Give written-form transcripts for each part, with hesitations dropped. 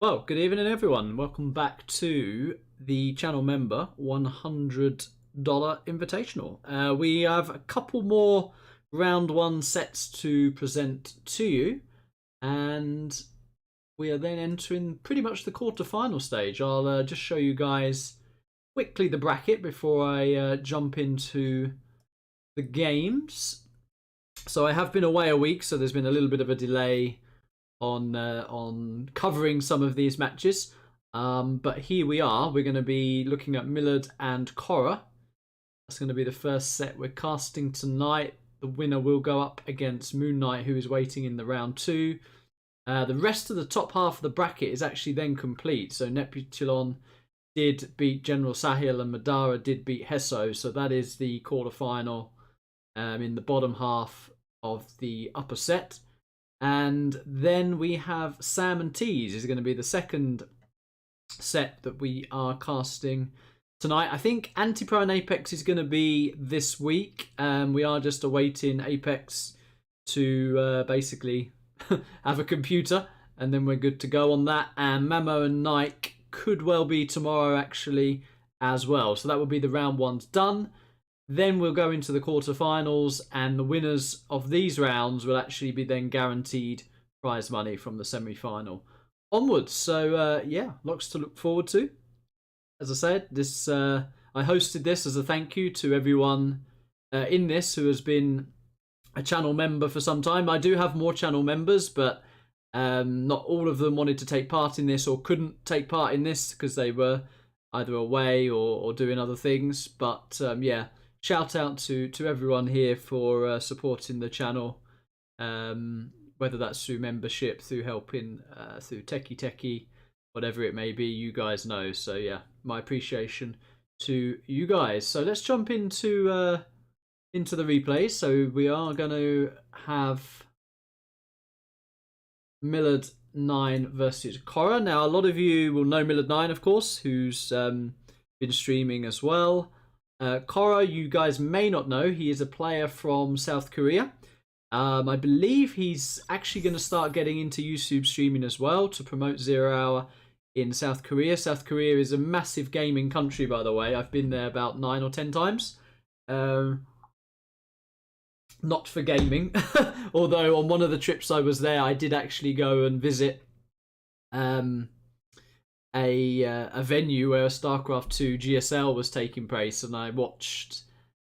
Well, good evening everyone. Welcome back to the channel member $100 Invitational. We have a couple more round one sets to present to you, and we are then entering pretty much the quarter-final stage. I'll just show you guys quickly the bracket before I jump into the games. So I have been away a week, so there's been a little bit of a delay on covering some of these matches, but here we are. We're going to be looking at Millard and Korah. That's going to be the first set we're casting tonight. The winner will go up against MooNknight, who is waiting in the round 2. The rest of the top half of the bracket is actually then complete. So Neptulon did beat General Sahel and Madara did beat Heso, so that is the quarterfinal in the bottom half of the upper set. And then we have Sam and TeeeZ is going to be the second set that we are casting tonight. I think AntiPro and Apex is going to be this week. We are just awaiting Apex to basically have a computer, and then we're good to go on that. And Mamo and Nike could well be tomorrow actually as well. So that will be the round ones done. Then we'll go into the quarterfinals, and the winners of these rounds will actually be then guaranteed prize money from the semi-final onwards. So yeah, lots to look forward to. As I said, this I hosted this as a thank you to everyone in this who has been a channel member for some time. I do have more channel members, but not all of them wanted to take part in this or couldn't take part in this because they were either away or doing other things. But yeah. Shout out to everyone here for supporting the channel, whether that's through membership, through helping, through techie, whatever it may be, you guys know. So yeah, my appreciation to you guys. So let's jump into the replay. So we are going to have Millard9 versus Korah. Now, a lot of you will know Millard9, of course, who's been streaming as well. Korah, you guys may not know, he is a player from South Korea. I believe he's actually going to start getting into YouTube streaming as well to promote 0 Hour in South Korea. South Korea is a massive gaming country, by the way. I've been there about 9 or 10 times. Not for gaming, although on one of the trips I was there, I did actually go and visit a venue where a StarCraft 2 GSL was taking place, and I watched,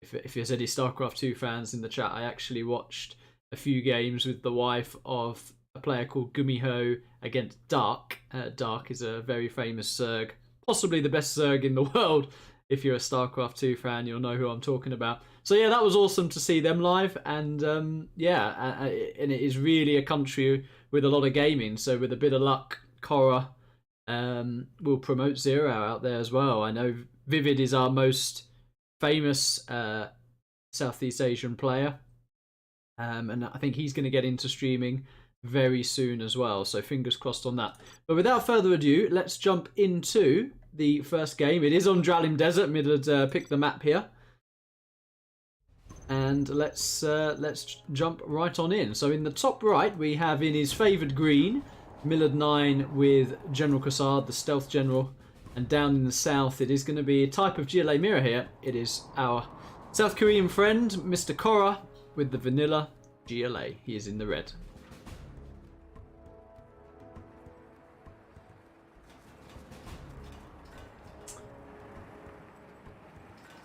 if there's any StarCraft 2 fans in the chat, I actually watched a few games with the wife of a player called Gumiho against Dark. Dark is a very famous Zerg, possibly the best Zerg in the world. If you're a StarCraft 2 fan, you'll know who I'm talking about. So yeah, that was awesome to see them live, and yeah, and it is really a country with a lot of gaming, so with a bit of luck, Korah we'll promote 0 Hour out there as well. I know Vivid is our most famous Southeast Asian player, and I think he's going to get into streaming very soon as well, so fingers crossed on that. But without further ado, let's jump into the first game. It is on Drallim Desert. Millard picked the map here, and let's jump right on in. So in the top right, we have in his favoured green Millard9 with General Cassard, the stealth general, and down in the south it is going to be a type of GLA mirror here. It is our South Korean friend Mr. Korah with the vanilla GLA. He is in the red.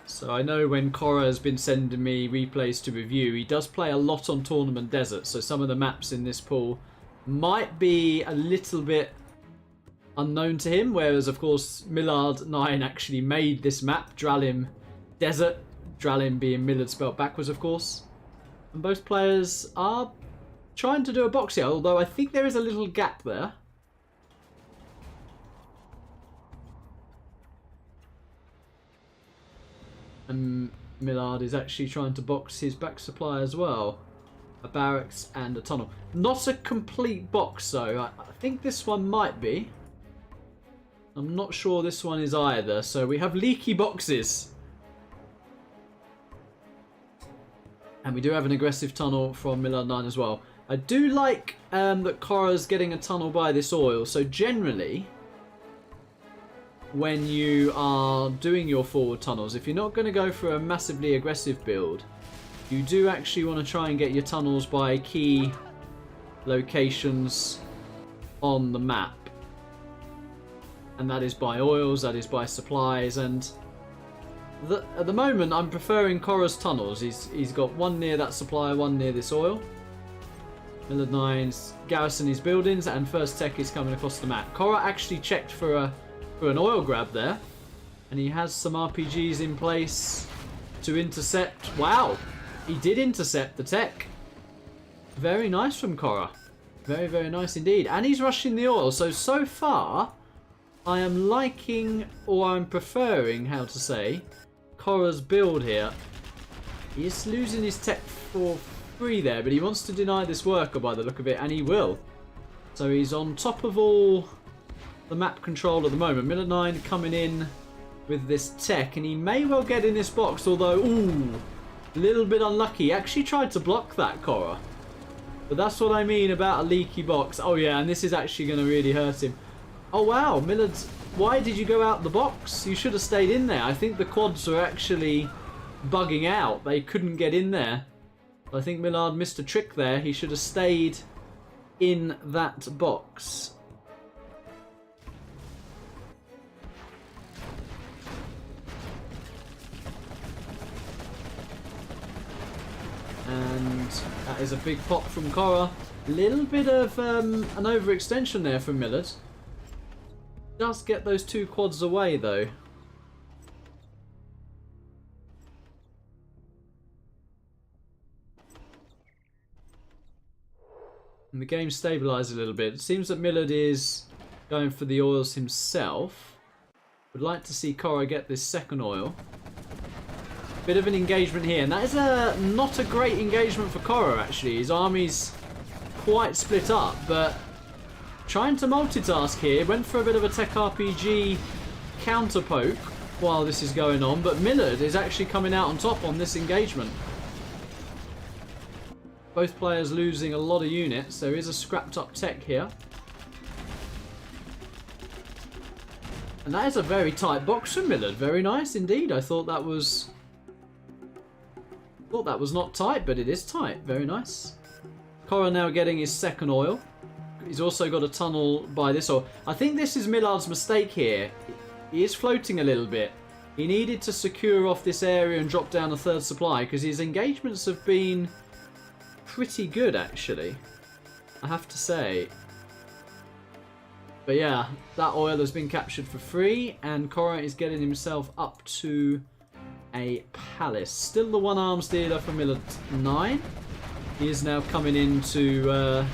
So I know when Korah has been sending me replays to review, he does play a lot on Tournament Desert, so some of the maps in this pool might be a little bit unknown to him, whereas of course Millard9 actually made this map, Drallim Desert, Drallim being Millard spelled backwards of course, and both players are trying to do a box here, although I think there is a little gap there. And Millard is actually trying to box his back supply as well. A barracks and a tunnel. Not a complete box though. I think this one might be. I'm not sure this one is either. So we have leaky boxes. And we do have an aggressive tunnel from Millard9 as well. I do like that Korah's getting a tunnel by this oil. So generally, when you are doing your forward tunnels, if you're not going to go for a massively aggressive build, you do actually want to try and get your tunnels by key locations on the map. And that is by oils, that is by supplies, and at the moment I'm preferring Korah's tunnels. He's got one near that supply, one near this oil. Millard9's garrison his buildings, and first tech is coming across the map. Korah actually checked for an oil grab there, and he has some RPGs in place to intercept. Wow, he did intercept the tech. Very nice from Korah. Very, very nice indeed. And he's rushing the oil. So far, I am liking, or I'm preferring, how to say, Korah's build here. He is losing his tech for free there, but he wants to deny this worker by the look of it, and he will. So he's on top of all the map control at the moment. Millard9 coming in with this tech, and he may well get in this box, although, ooh, a little bit unlucky. He actually tried to block that, Korah. But that's what I mean about a leaky box. Oh yeah, and this is actually going to really hurt him. Oh wow, Millard's... Why did you go out the box? You should have stayed in there. I think the quads were actually bugging out. They couldn't get in there. I think Millard missed a trick there. He should have stayed in that box. And that is a big pop from Korah. Little bit of an overextension there from Millard. Does get those two quads away though. And the game stabilised a little bit. It seems that Millard is going for the oils himself. Would like to see Korah get this second oil. Bit of an engagement here, and that is not a great engagement for Korah actually. His army's quite split up, but trying to multitask here. Went for a bit of a tech RPG counter poke while this is going on, but Millard is actually coming out on top on this engagement. Both players losing a lot of units. There is a scrapped up tech here. And that is a very tight box from Millard. Very nice indeed. I thought that was not tight, but it is tight. Very nice. Korah now getting his second oil. He's also got a tunnel by this oil. I think this is Millard's mistake here. He is floating a little bit. He needed to secure off this area and drop down a third supply, because his engagements have been pretty good actually, I have to say. But yeah, that oil has been captured for free, and Korah is getting himself up to a palace. Still the one arms dealer for Millard9. He is now coming in to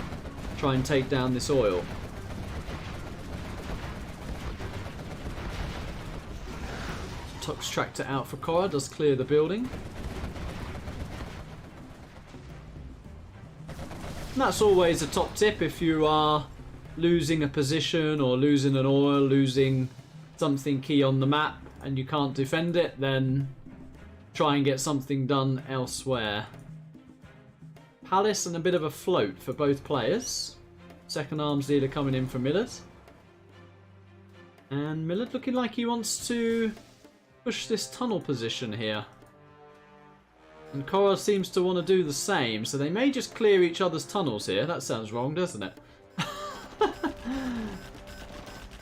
try and take down this oil. Tux tractor out for Korah, does clear the building. And that's always a top tip if you are losing a position or losing an oil, losing something key on the map and you can't defend it, then try and get something done elsewhere. Palace and a bit of a float for both players. Second arms dealer coming in for Millard. And Millard looking like he wants to push this tunnel position here. And Korah seems to want to do the same, so they may just clear each other's tunnels here. That sounds wrong, doesn't it?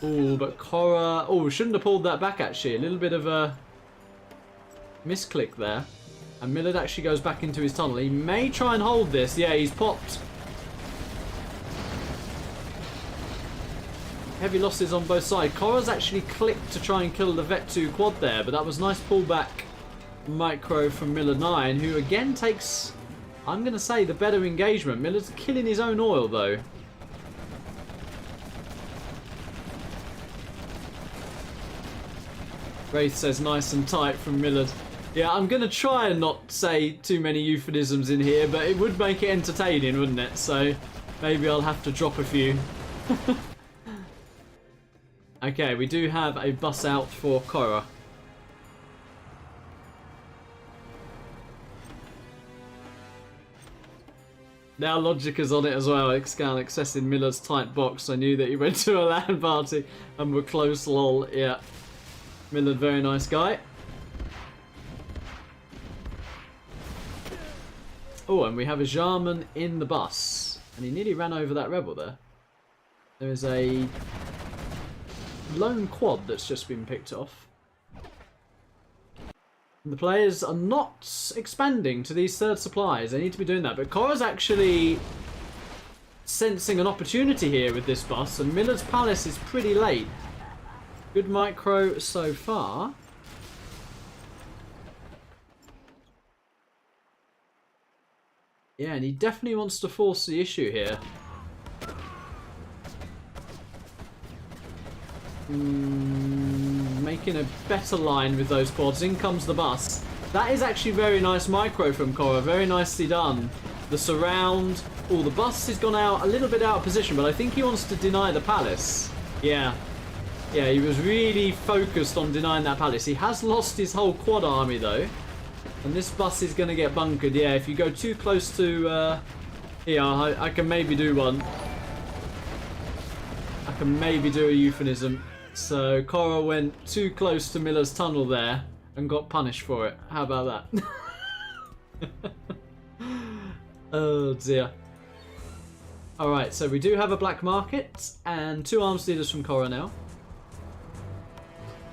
Oh, but Korah... Oh, shouldn't have pulled that back actually. A little bit of a misclick there. And Millard actually goes back into his tunnel. He may try and hold this. Yeah, he's popped. Heavy losses on both sides. Korah's actually clicked to try and kill the Vet 2 quad there, but that was nice pullback micro from Millard9, who again takes, I'm going to say, the better engagement. Millard's killing his own oil though. Wraith says nice and tight from Millard. Yeah, I'm going to try and not say too many euphemisms in here, but it would make it entertaining, wouldn't it? So maybe I'll have to drop a few. Okay, we do have a bus out for Korah. Now Logic is on it as well. Xcal accessing Millard's tight box. I knew that he went to a LAN party and were close, lol. Yeah. Millard, very nice guy. Oh, and we have a Jarman in the bus. And he nearly ran over that rebel there. There is a lone quad that's just been picked off. And the players are not expanding to these third supplies. They need to be doing that. But Korah's actually sensing an opportunity here with this bus. And Millard's Palace is pretty late. Good micro so far. Yeah, and he definitely wants to force the issue here. Making a better line with those quads. In comes the bus. That is actually very nice micro from Korah. Very nicely done. The surround. Oh, the bus has gone out a little bit out of position, but I think he wants to deny the palace. Yeah. Yeah, he was really focused on denying that palace. He has lost his whole quad army, though. And this bus is going to get bunkered. Yeah, if you go too close to... yeah, I can maybe do one. I can maybe do a euphemism. So, Cora went too close to Miller's tunnel there and got punished for it. How about that? Oh, dear. Alright, so we do have a black market and 2 arms dealers from Cora now.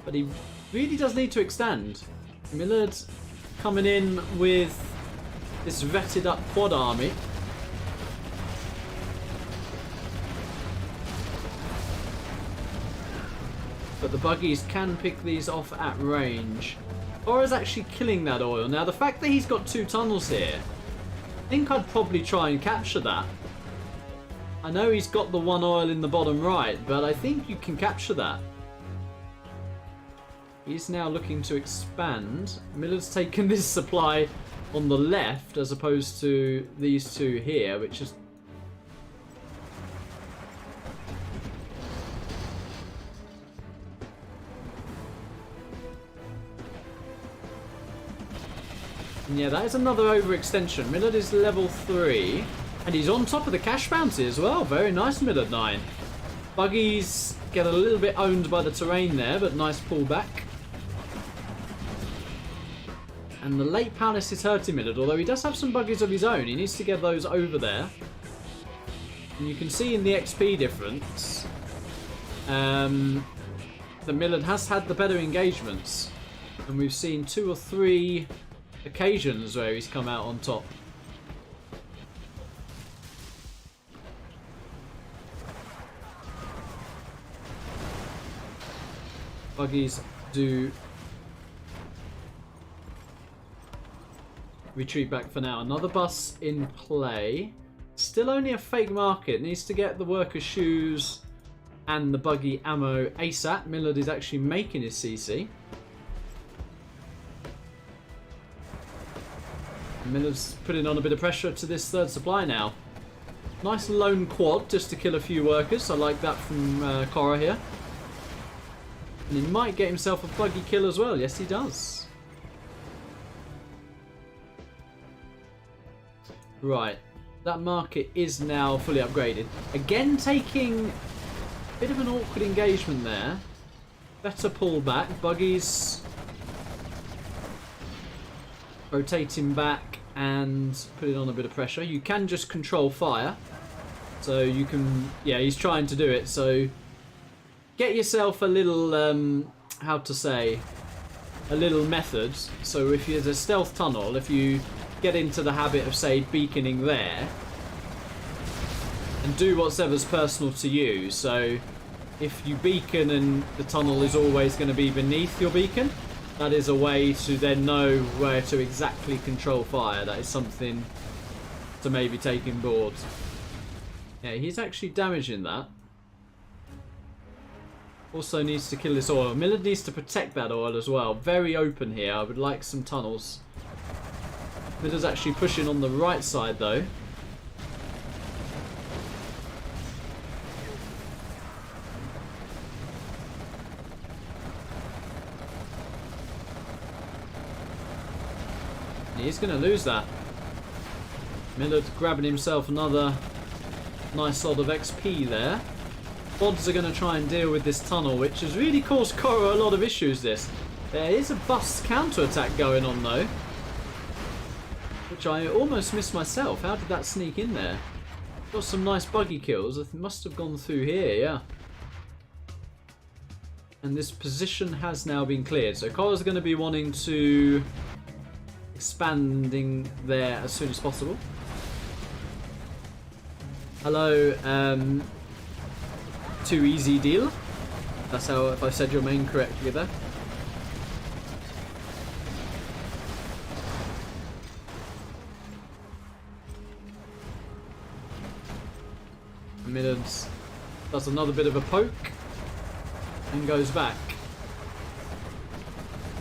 But he really does need to extend. Millard coming in with this vetted up quad army. But the buggies can pick these off at range. Cora's actually killing that oil. Now the fact that he's got 2 tunnels here, I think I'd probably try and capture that. I know he's got the 1 oil in the bottom right, but I think you can capture that. He's now looking to expand. Millard's taken this supply on the left as opposed to these 2 here, which is... And yeah, that is another overextension. Millard is level 3. And he's on top of the cash bounty as well. Very nice, Millard9. Buggies get a little bit owned by the terrain there, but nice pullback. And the late palace is hurting Millard, although he does have some buggies of his own. He needs to get those over there. And you can see in the XP difference that Millard has had the better engagements. And we've seen 2 or 3 occasions where he's come out on top. Buggies do retreat back for now. Another bus in play. Still only a fake market. Needs to get the worker shoes and the buggy ammo ASAP. Millard is actually making his CC. Millard's putting on a bit of pressure to this third supply now. Nice lone quad just to kill a few workers. I like that from Korah here. And he might get himself a buggy kill as well. Yes, he does. Right. That market is now fully upgraded. Again, taking a bit of an awkward engagement there. Better pullback. Buggies rotating back and putting on a bit of pressure. You can just control fire. So you can... Yeah, he's trying to do it. So get yourself a little... how to say... a little method. So if there's a stealth tunnel, if you get into the habit of, say, beaconing there, and do whatever's personal to you. So if you beacon and the tunnel is always going to be beneath your beacon, that is a way to then know where to exactly control fire. That is something to maybe take on board. Yeah, he's actually damaging that. Also needs to kill this oil. Millard needs to protect that oil as well. Very open here. I would like some tunnels. Millard's actually pushing on the right side though. He's going to lose that. Millard grabbing himself another nice lot of XP there. Bods are going to try and deal with this tunnel, which has really caused Korah a lot of issues. There is a bust counter-attack going on though, which I almost missed myself. How did that sneak in there? Got some nice buggy kills. It must have gone through here, yeah. And this position has now been cleared. So Korah's going to be wanting to expanding there as soon as possible. Hello, TeeeZ deal. That's how, if I said your name correctly there. Millard does another bit of a poke and goes back.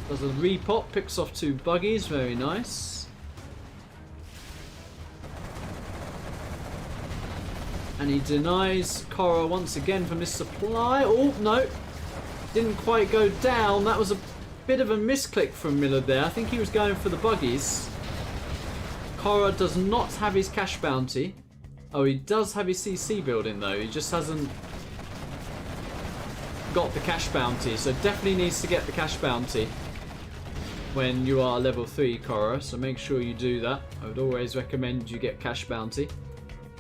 Does a repop, picks off 2 buggies, very nice. And he denies Korah once again for missupply. Oh, no. Didn't quite go down. That was a bit of a misclick from Millard there. I think he was going for the buggies. Korah does not have his cash bounty. Oh, he does have his CC building though. He just hasn't got the cash bounty. So definitely needs to get the cash bounty when you are level 3, Korah. So make sure you do that. I would always recommend you get cash bounty.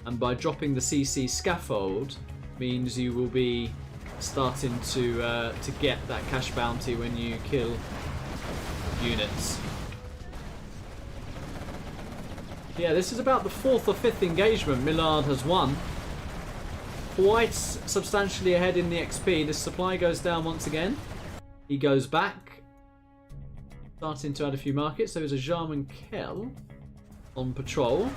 And by dropping the CC scaffold means you will be starting to get that cash bounty when you kill units. Yeah, this is about the 4th or 5th engagement Millard has won. Quite substantially ahead in the XP. The supply goes down once again. He goes back. Starting to add a few markets. There is a Jarman Kell on patrol.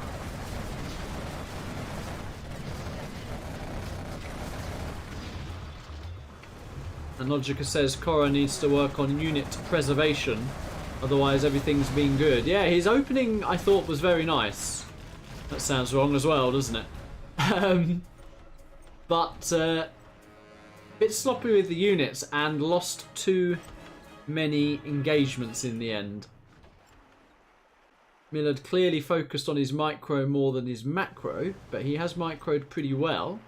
And Logica says Korah needs to work on unit preservation. Otherwise everything's been good. Yeah, his opening I thought was very nice. That sounds wrong as well, doesn't it? But a bit sloppy with the units and lost too many engagements in the end. Millard clearly focused on his micro more than his macro, but he has microed pretty well.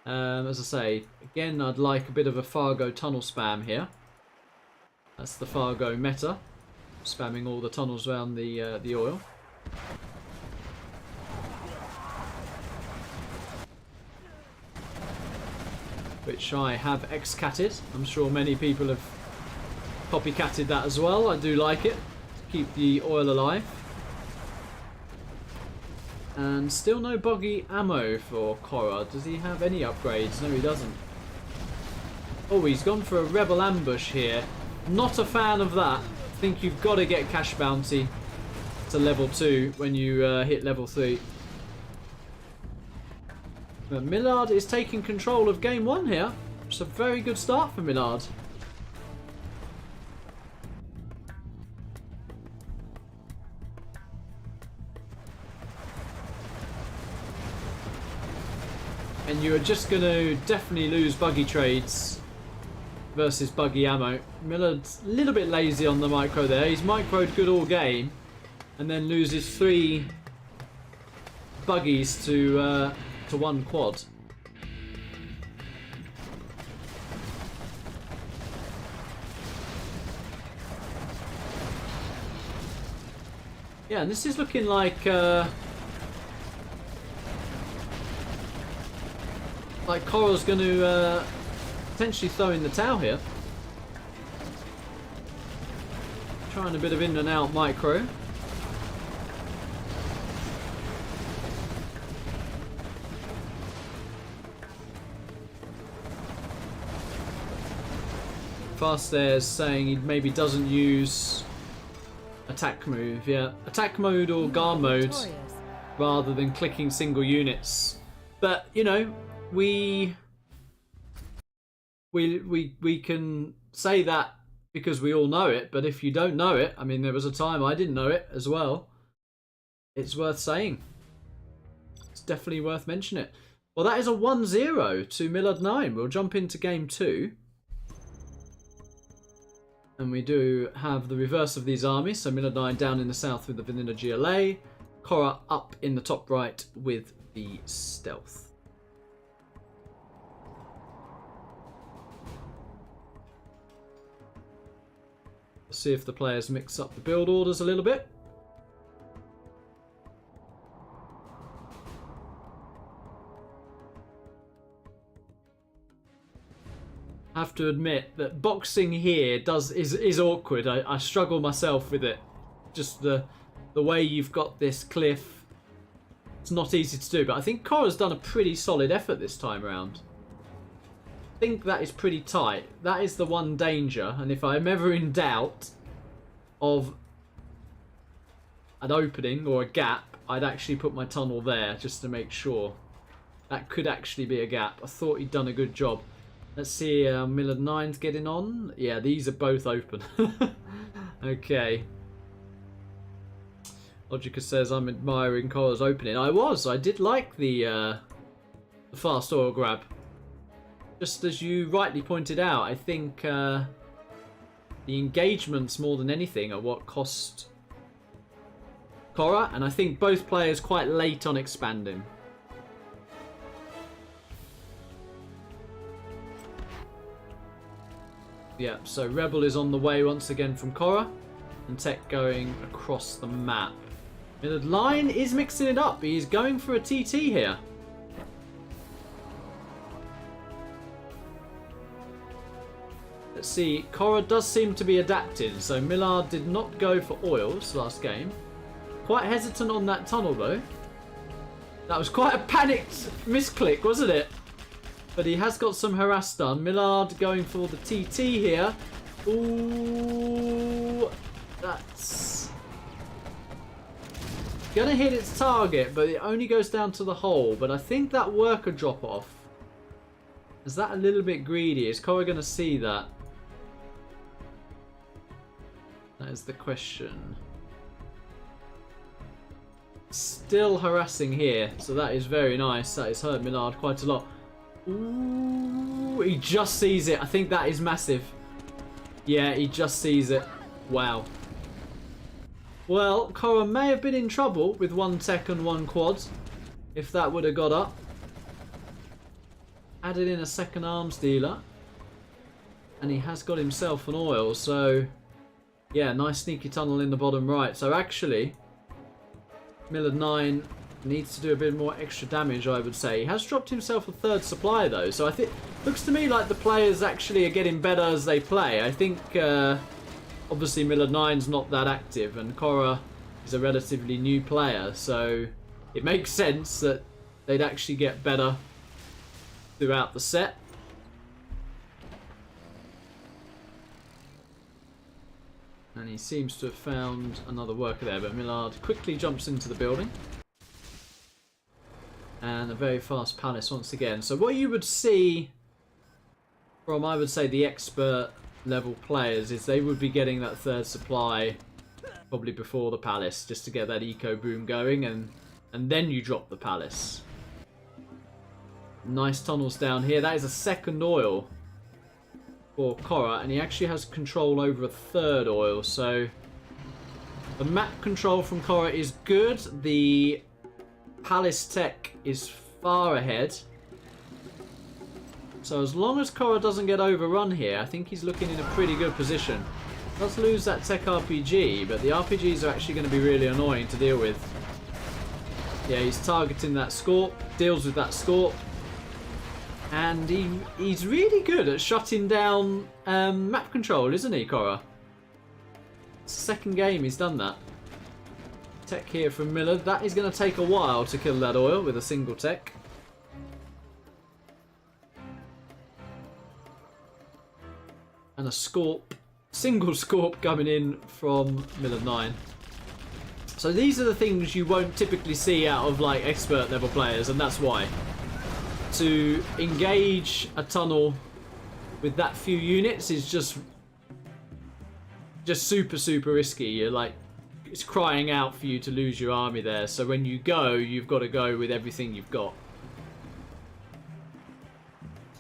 As I say, again, I'd like a bit of a Fargo tunnel spam here. That's the Fargo meta. Spamming all the tunnels around the oil. Which I have ex-catted. I'm sure many people have copycatted that as well. I do like it. Keep the oil alive. And still no buggy ammo for Korah. Does he have any upgrades? No, he doesn't. Oh, he's gone for a rebel ambush here. Not a fan of that. I think you've got to get cash bounty to level 2 when you hit level 3. But Millard is taking control of game 1 here. It's a very good start for Millard. And you are just going to definitely lose buggy trades versus buggy ammo. Millard's a little bit lazy on the micro there. He's microed good all game and then loses 3 buggies to 1 quad. Yeah, and this is looking like Korah's going to potentially throw in the towel here. Trying a bit of in and out micro. Fast there's saying he maybe doesn't use attack move. Yeah, attack mode or guard mode rather than clicking single units. But you know, we can say that because we all know it, but if you don't know it, I mean, there was a time I didn't know it as well. It's worth saying. It's definitely worth mentioning it. Well, that is a 1-0 to Millard9. We'll jump into game 2. And we do have the reverse of these armies. So Millard9 down in the south with the Vanilla GLA. Korah up in the top right with the stealth. See if the players mix up the build orders a little bit. I have to admit that boxing here is awkward. I struggle myself with it. Just the way you've got this cliff. It's not easy to do, but I think Korah's done a pretty solid effort this time around. I think that is pretty tight. That is the one danger, and if I'm ever in doubt of an opening or a gap, I'd actually put my tunnel there just to make sure. That could actually be a gap. I thought he'd done a good job. Let's see, Millard9's getting on. Yeah, these are both open. Okay. Logica says, I'm admiring Korah's opening. I did like the fast oil grab. Just as you rightly pointed out, I think the engagements more than anything are what cost Korah, and I think both players quite late on expanding. Yeah, so Rebel is on the way once again from Korah, and Tech going across the map. Millard9 is mixing it up. He's going for a TT here. Let's see. Korah does seem to be adapting. So Millard did not go for oils last game. Quite hesitant on that tunnel though. That was quite a panicked misclick, wasn't it? But he has got some harass done. Millard going for the TT here. Ooh, that's gonna hit its target, but it only goes down to the hole. But I think that worker drop off, is that a little bit greedy? Is Korah gonna see that? That is the question. Still harassing here, so that is very nice. That has hurt Millard quite a lot. Ooh, he just sees it. I think that is massive. Yeah, he just sees it. Wow. Well, Korah may have been in trouble with one tech and one quad, if that would have got up. Added in a second arms dealer, and he has got himself an oil. So, yeah, nice sneaky tunnel in the bottom right. So actually, Millard9 needs to do a bit more extra damage, I would say. He has dropped himself a third supply though, so I think looks to me like the players actually are getting better as they play. I think obviously Millard9's not that active, and Korah is a relatively new player, so it makes sense that they'd actually get better throughout the set. And he seems to have found another worker there, but Millard quickly jumps into the building. And a very fast palace once again. So what you would see from, I would say, the expert level players is they would be getting that third supply probably before the palace, just to get that eco boom going, and then you drop the palace. Nice tunnels down here. That is a second oil for Korah, and he actually has control over a third oil. So the map control from Korah is good. The palace tech is far ahead. So as long as Korah doesn't get overrun here, I think he's looking in a pretty good position. Does lose that tech RPG, but the RPGs are actually going to be really annoying to deal with. Yeah, he's targeting that Scorp, deals with that Scorp. And he's really good at shutting down map control, isn't he, Korah? Second game he's done that. Tech here from Millard. That is going to take a while to kill that oil with a single tech. And a Scorp, single Scorp coming in from Millard9. So these are the things you won't typically see out of like expert level players, and that's why. To engage a tunnel with that few units is just super risky. You're like, it's crying out for you to lose your army there. So when you go, you've got to go with everything you've got.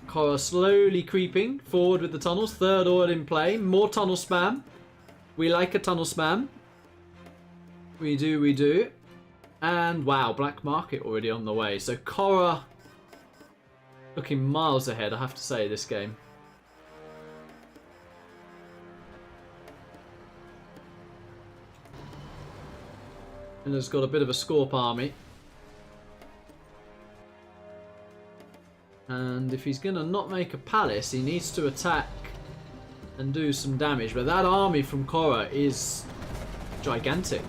Korah slowly creeping forward with the tunnels. Third oil in play. More tunnel spam. We like a tunnel spam. We do. And wow, black market already on the way. So Korah looking miles ahead, I have to say, this game. And has got a bit of a Scorp army. And if he's going to not make a palace, he needs to attack and do some damage. But that army from Korah is gigantic.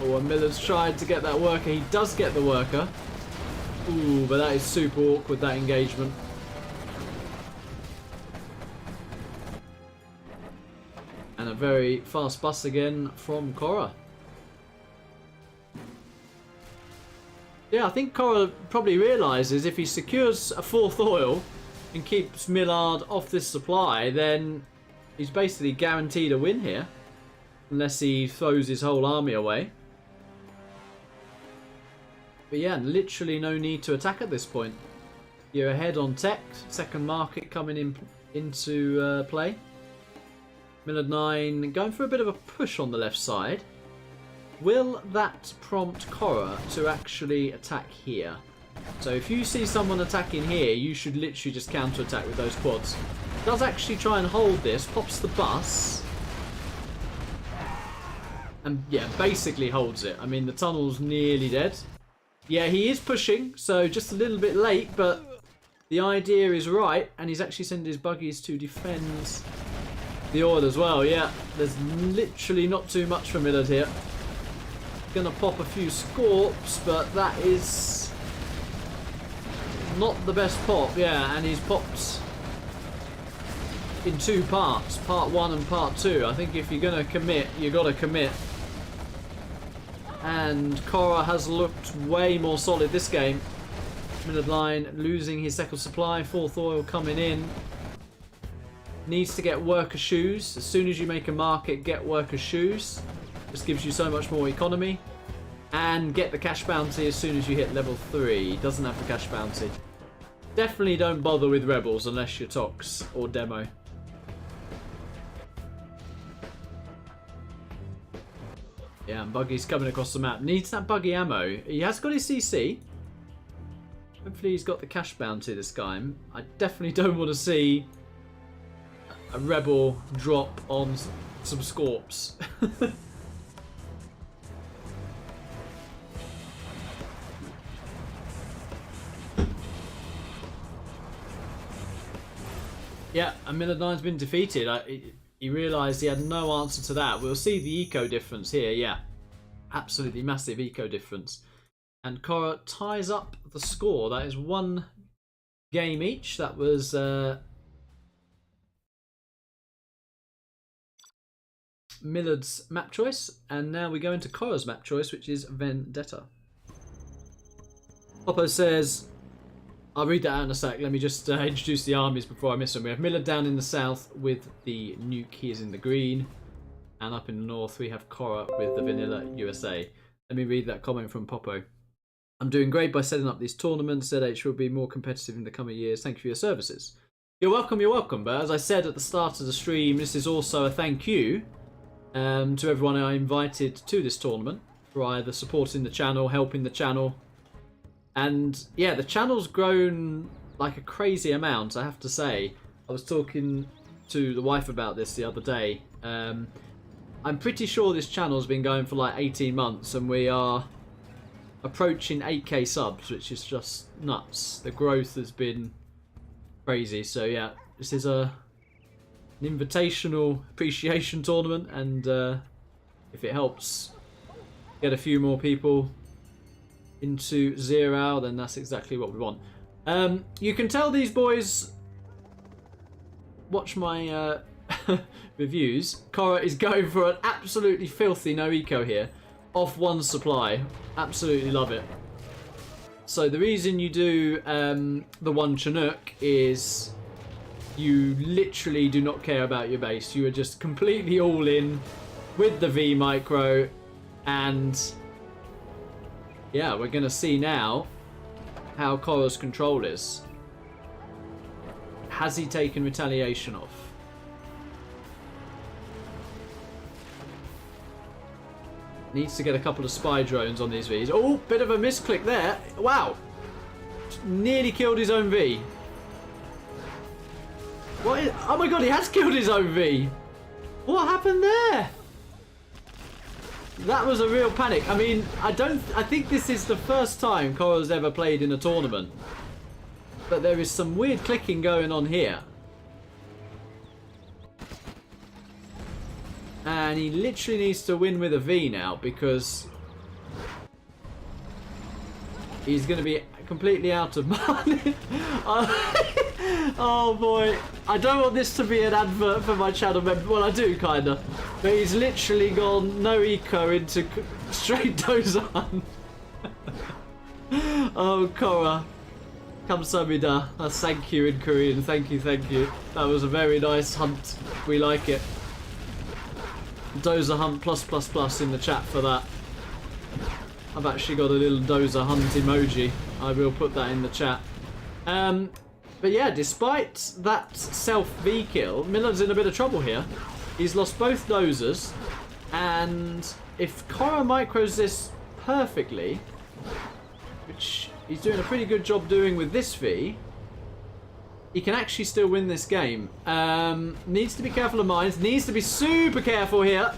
Oh, and Millard's tried to get that worker. He does get the worker. Ooh, but that is super awkward, that engagement. And a very fast bus again from Korah. Yeah, I think Korah probably realises if he secures a 4th oil and keeps Millard off this supply, then he's basically guaranteed a win here. Unless he throws his whole army away. But yeah, literally no need to attack at this point. You're ahead on tech. Second market coming into play. Millard9 going for a bit of a push on the left side. Will that prompt Korah to actually attack here? So if you see someone attacking here, you should literally just counter-attack with those quads. Does actually try and hold this, pops the bus. And yeah, basically holds it. I mean, the tunnel's nearly dead. Yeah, he is pushing, so just a little bit late, but the idea is right. And he's actually sending his buggies to defend the oil as well. Yeah, there's literally not too much for Millard here. Gonna pop a few Scorps, but that is not the best pop. Yeah, and he's popped in 2 parts, part 1 and part 2. I think if you're gonna commit, you gotta commit. And Korah has looked way more solid this game. Millard9 losing his second supply, 4th oil coming in. Needs to get worker shoes. As soon as you make a market, get worker shoes. Just gives you so much more economy. And get the cash bounty as soon as you hit level 3. Doesn't have the cash bounty. Definitely don't bother with rebels unless you're Tox or demo. Yeah, and Buggy's coming across the map. Needs that buggy ammo. He has got his CC. Hopefully he's got the cash bounty this time. I definitely don't want to see a rebel drop on some Scorps. Yeah, and Millard9's been defeated. He realised he had no answer to that. We'll see the eco difference here. Yeah, absolutely massive eco difference. And Korah ties up the score. That is 1 game each. That was Millard's map choice. And now we go into Korah's map choice, which is Vendetta. Popo says, I'll read that out in a sec. Let me just introduce the armies before I miss them. We have Millard down in the south with the Nuke. He is in the green. And up in the north we have Korah with the Vanilla USA. Let me read that comment from Popo. I'm doing great by setting up these tournaments. ZH will be more competitive in the coming years. Thank you for your services. You're welcome, you're welcome. But as I said at the start of the stream, this is also a thank you to everyone I invited to this tournament for either supporting the channel, helping the channel. And yeah, the channel's grown like a crazy amount, I have to say. I was talking to the wife about this the other day. I'm pretty sure this channel's been going for like 18 months and we are approaching 8k subs, which is just nuts. The growth has been crazy. So yeah, this is an invitational appreciation tournament, and if it helps get a few more people into 0, then that's exactly what we want. You can tell these boys watch my reviews. Korah is going for an absolutely filthy no eco here, off 1 supply. Absolutely love it. So the reason you do the 1 Chinook is you literally do not care about your base. You are just completely all in with the V micro, and yeah, we're going to see now how Korah's control is. Has he taken retaliation off? Needs to get a couple of spy drones on these Vs. Oh, bit of a misclick there. Wow. Nearly killed his own V. What is, oh my god, he has killed his own V. What happened there? That was a real panic. I mean, I think this is the first time Korah's ever played in a tournament. But there is some weird clicking going on here. And he literally needs to win with a V now because he's going to be completely out of money. Oh boy. I don't want this to be an advert for my channel member. Well, I do, kind of. But he's literally gone no eco into straight Dozan. Oh, Cora. Kamsahamnida. That's thank you in Korean. Thank you, thank you. That was a very nice hunt. We like it. Dozer Hunt +++ in the chat for that. I've actually got a little Dozer Hunt emoji. I will put that in the chat. But yeah, despite that self-V kill, Millard's in a bit of trouble here. He's lost both Dozers. And if Korah micros this perfectly, which he's doing a pretty good job doing with this V, he can actually still win this game. Needs to be careful of mines. Needs to be super careful here.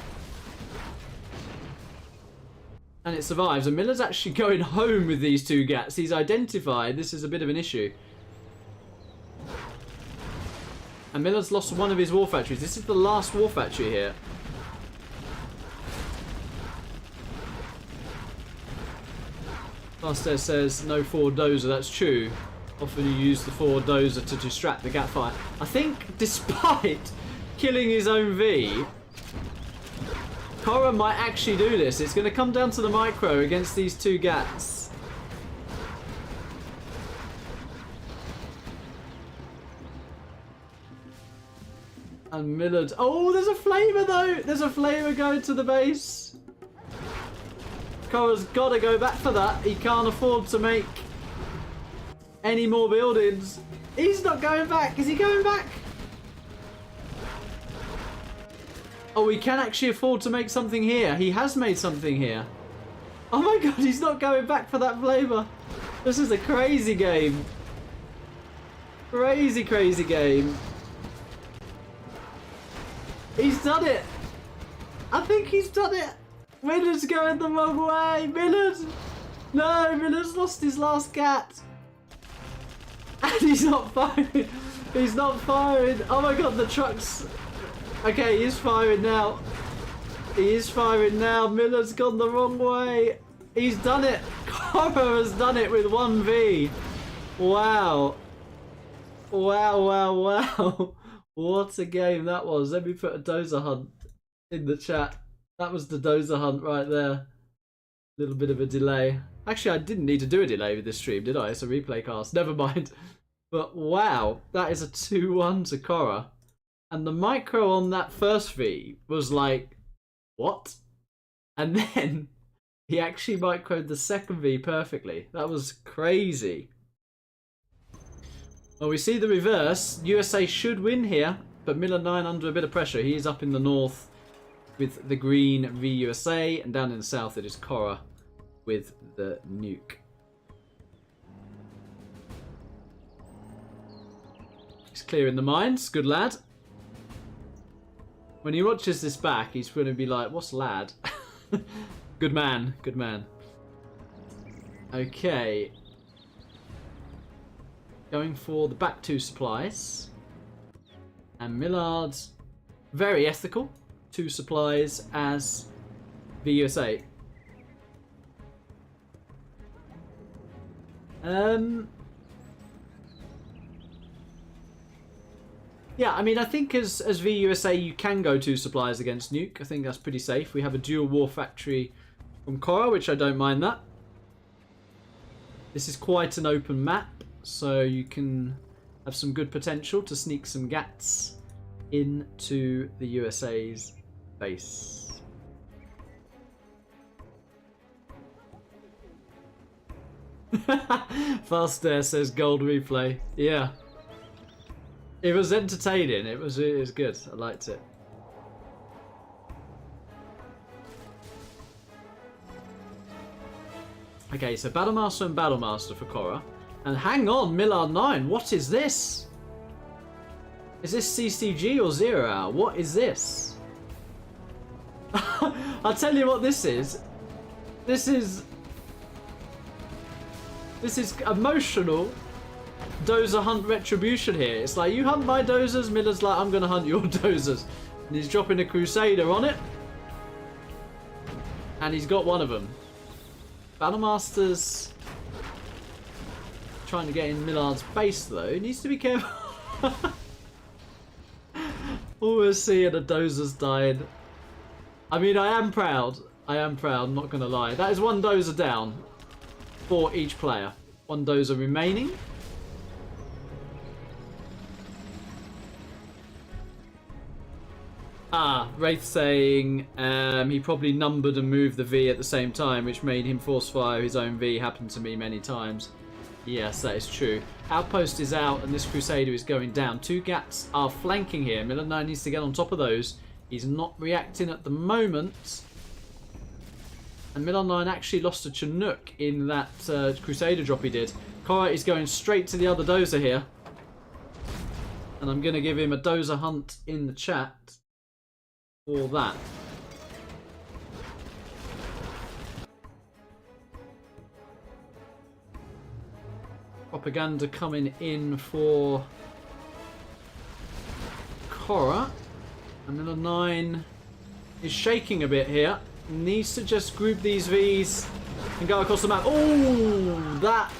And it survives. And Millard's actually going home with these two gats. He's identified this is a bit of an issue. And Millard's lost one of his war factories. This is the last war factory here. Faster says no forward dozer. That's true. Often you use the forward dozer to distract the gap fire. I think despite killing his own V, Korah might actually do this. It's going to come down to the micro against these two gats. And Millard. Oh, there's a flamer though. There's a flamer going to the base. Korah's got to go back for that. He can't afford to make any more buildings. He's not going back. Is he going back? Oh, he can actually afford to make something here. He has made something here. Oh my god, he's not going back for that flavor. This is a crazy game. Crazy, crazy game. He's done it. I think he's done it. Millard's going the wrong way. Millard. No, Millard's lost his last cat. And he's not firing. He's not firing. Oh my god, the truck's... Okay, he is firing now. He is firing now. Millard's gone the wrong way. He's done it. Korah has done it with 1v. Wow. Wow, wow, wow. What a game that was. Let me put a Dozer Hunt in the chat. That was the Dozer Hunt right there. Little bit of a delay. Actually, I didn't need to do a delay with this stream, did I? It's a replay cast. Never mind. But wow, that is a 2-1 to Korah. And the micro on that first V was like, what? And then he actually microed the second V perfectly. That was crazy. Well, we see the reverse. USA should win here, but Millard9 under a bit of pressure. He is up in the north with the green V USA, and down in the south it is Korah with the nuke. He's clearing the mines. Good lad. When he watches this back, he's going to be like, what's lad? Good man. Good man. Okay. Going for the back two supplies. And Millard, very ethical. 2 supplies as the USA. Yeah, I mean, I think as VUSA you can go 2 supplies against Nuke. I think that's pretty safe. We have a dual war factory from Korah, which I don't mind that. This is quite an open map, so you can have some good potential to sneak some gats into the USA's base. Faster says gold replay. Yeah. It was entertaining. It was good. I liked it. Okay, so Battlemaster and Battlemaster for Korah. And hang on, Millard9, what is this? Is this CCG or 0 Hour? What is this? I'll tell you what this is. This is emotional dozer hunt retribution here. It's like, you hunt my dozers, Millard's like, I'm gonna hunt your dozers. And he's dropping a Crusader on it. And he's got one of them. Battlemaster's trying to get in Millard's base though. He needs to be careful. Always seeing a dozer's died. I mean, I am proud. I am proud, I'm not gonna lie. That is one dozer down for each player. One dozer remaining. Ah, Wraith saying he probably numbered and moved the V at the same time, which made him force fire his own V. Happened to me many times. Yes, that is true. Outpost is out and this Crusader is going down. 2 Gats are flanking here. Millard9 needs to get on top of those. He's not reacting at the moment. And Millard9 actually lost a Chinook in that Crusader drop he did. Korah is going straight to the other dozer here. And I'm going to give him a dozer hunt in the chat for that. Propaganda coming in for Korah. And Millard9 is shaking a bit here. Needs to just group these Vs and go across the map. Oh, that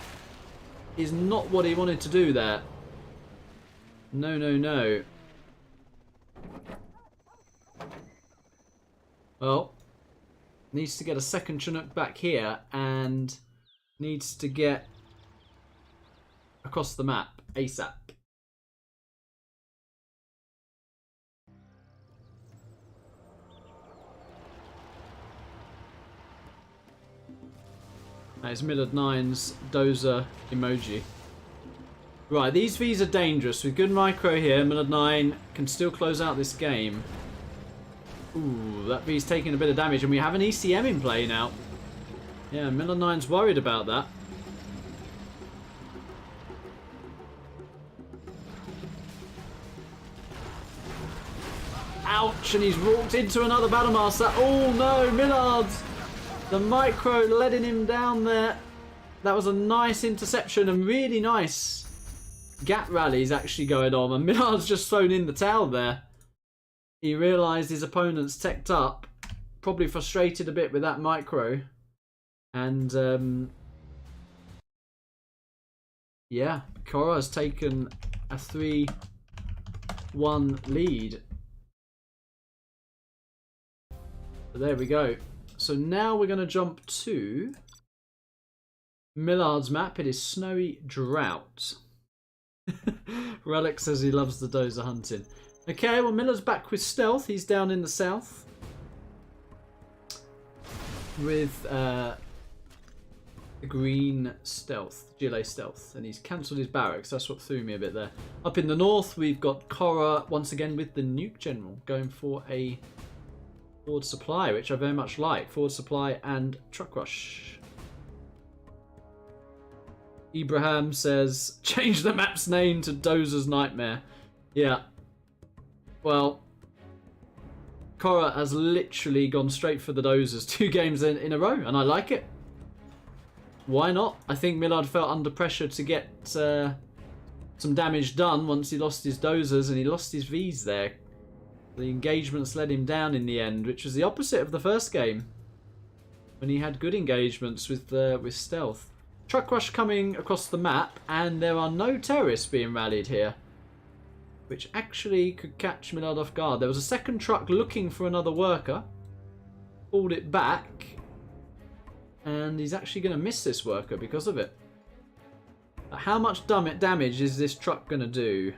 is not what he wanted to do there. No, no, no. Well, needs to get a second Chinook back here and needs to get across the map ASAP. That is Millard9's dozer emoji. Right, these Vs are dangerous. With good micro here, Millard9 can still close out this game. Ooh, that V's taking a bit of damage, and we have an ECM in play now. Yeah, Millard9's worried about that. Ouch, and he's walked into another Battlemaster. Oh no, Millard! The micro letting him down there. That was a nice interception and really nice Gat rallies actually going on. And Millard's just thrown in the towel there. He realised his opponent's teched up. Probably frustrated a bit with that micro. And yeah, Korah has taken a 3-1 lead. So there we go. So now we're going to jump to Millard's map. It is Snowy Drought. Relic says he loves the dozer hunting. Okay, well, Millard's back with stealth. He's down in the south with the green stealth, Gilet stealth, and he's cancelled his barracks. That's what threw me a bit there. Up in the north, we've got Korah once again with the Nuke General going for a forward supply, which I very much like. Forward supply and truck rush. Ibrahim says, change the map's name to Dozer's Nightmare. Yeah. Well, Korah has literally gone straight for the dozers 2 games in a row, and I like it. Why not? I think Millard felt under pressure to get some damage done once he lost his dozers, and he lost his Vs there. The engagements let him down in the end, which was the opposite of the first game, when he had good engagements with stealth. Truck rush coming across the map, and there are no terrorists being rallied here, which actually could catch Millard off guard. There was a second truck looking for another worker, pulled it back, and he's actually going to miss this worker because of it. But how much damage is this truck going to do?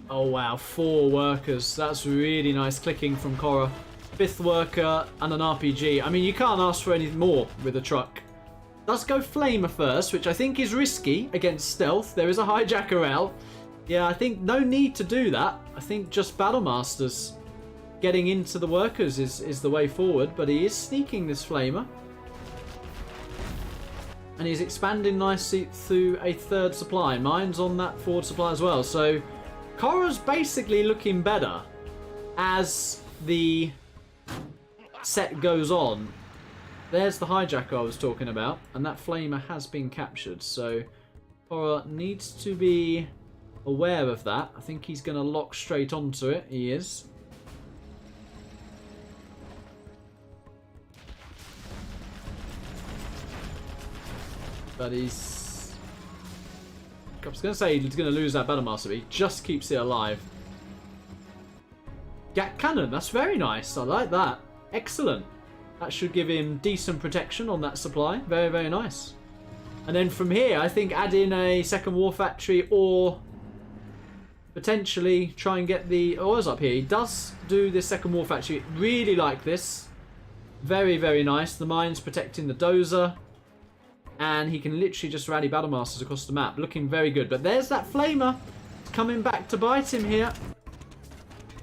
Oh wow, 4 workers. That's really nice clicking from Korah. 5th worker and an RPG. I mean, you can't ask for any more with a truck. Does go Flamer first, which I think is risky against stealth. There is a hijacker out. Yeah, I think no need to do that. I think just Battlemasters getting into the workers is the way forward, but he is sneaking this flamer. And he's expanding nicely through a third supply. Mine's on that forward supply as well. So Korah's basically looking better as the set goes on. There's the hijacker I was talking about, and that flamer has been captured. So Korah needs to be aware of that. I think he's going to lock straight onto it. He is. But he's... I was going to say he's going to lose that Battle Master, but he just keeps it alive. Gat Cannon, that's very nice. I like that. Excellent. That should give him decent protection on that supply. Very, very nice. And then from here, I think add in a second War Factory or potentially try and get the ores up here. He does do this second War Factory. Really like this. Very, very nice. The mine's protecting the dozer. And he can literally just rally Battle Masters across the map. Looking very good. But there's that flamer coming back to bite him here.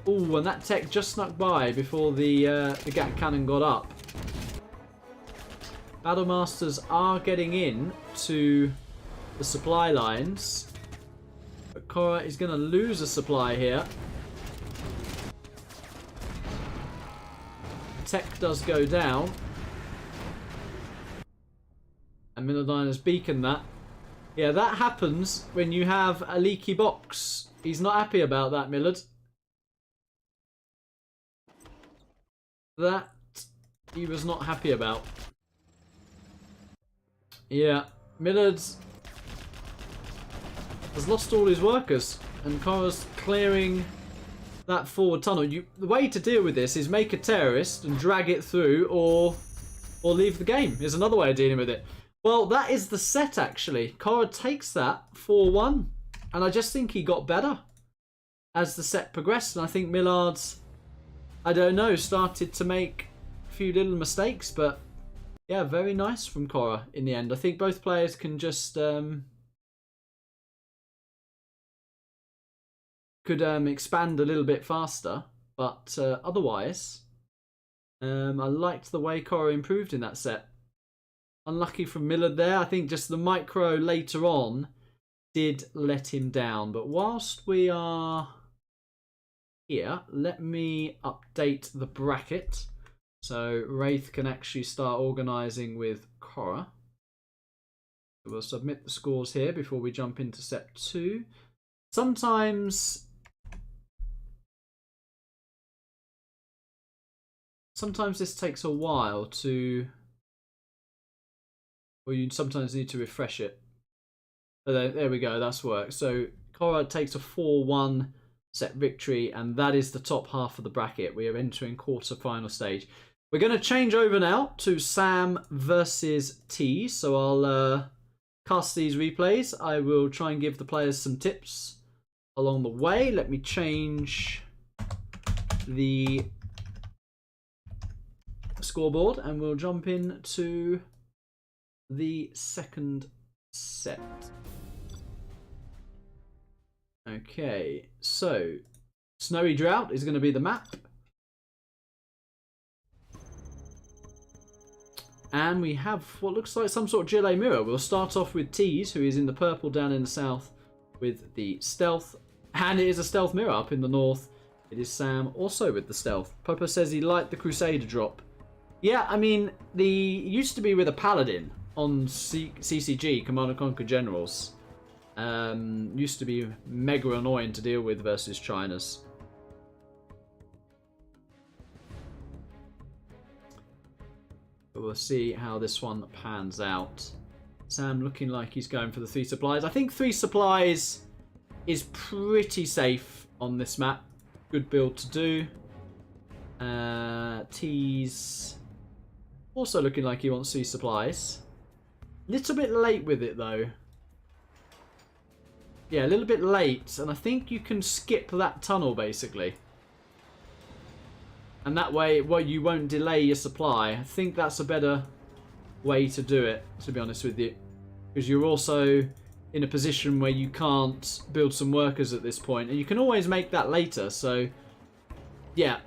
Ooh, and that tech just snuck by before the Gat Cannon got up. Battle Masters are getting in to the supply lines. But Korah is going to lose a supply here. Tech does go down. And Millard9 has beaconed that. Yeah, that happens when you have a leaky box. He's not happy about that, Millard. That he was not happy about. Yeah, Millard has lost all his workers. And Korah's clearing that forward tunnel. The way to deal with this is make a terrorist and drag it through, or leave the game. Is another way of dealing with it. Well, that is the set, actually. Korah takes that 4-1. And I just think he got better as the set progressed. And I think Millard's, I don't know, started to make a few little mistakes. But, yeah, very nice from Korah in the end. I think both players can just... could expand a little bit faster. But otherwise, I liked the way Korah improved in that set. Unlucky from Millard there. I think just the micro later on did let him down. But whilst we are here, let me update the bracket. So Wraith can actually start organising with Korah. We'll submit the scores here before we jump into set 2. Sometimes this takes a while to... Or you sometimes need to refresh it. So there we go, that's worked. So Korah takes a 4-1 set victory, and that is the top half of the bracket. We are entering quarter-final stage. We're going to change over now to Sam versus TeeeZ. So I'll cast these replays. I will try and give the players some tips along the way. Let me change the scoreboard, and we'll jump into the second set. Okay, so Snowy Drought is going to be the map. And we have what looks like some sort of Drallim Mirror. We'll start off with TeeeZ, who is in the purple down in the south with the stealth. And it is a stealth mirror up in the north. It is Sam also with the stealth. Popo says he liked the Crusader drop. Yeah, I mean, the used to be with a Paladin on CCG, Command & Conquer Generals. Used to be mega annoying to deal with versus China's. But we'll see how this one pans out. Sam looking like he's going for the 3 supplies. I think 3 supplies is pretty safe on this map. Good build to do. TeeeZ also looking like he wants 3 supplies. Little bit late with it though. Yeah, a little bit late, and I think you can skip that tunnel basically. And that way, well, you won't delay your supply. I think that's a better way to do it, to be honest with you. Because you're also in a position where you can't build some workers at this point. And you can always make that later, so... Yeah,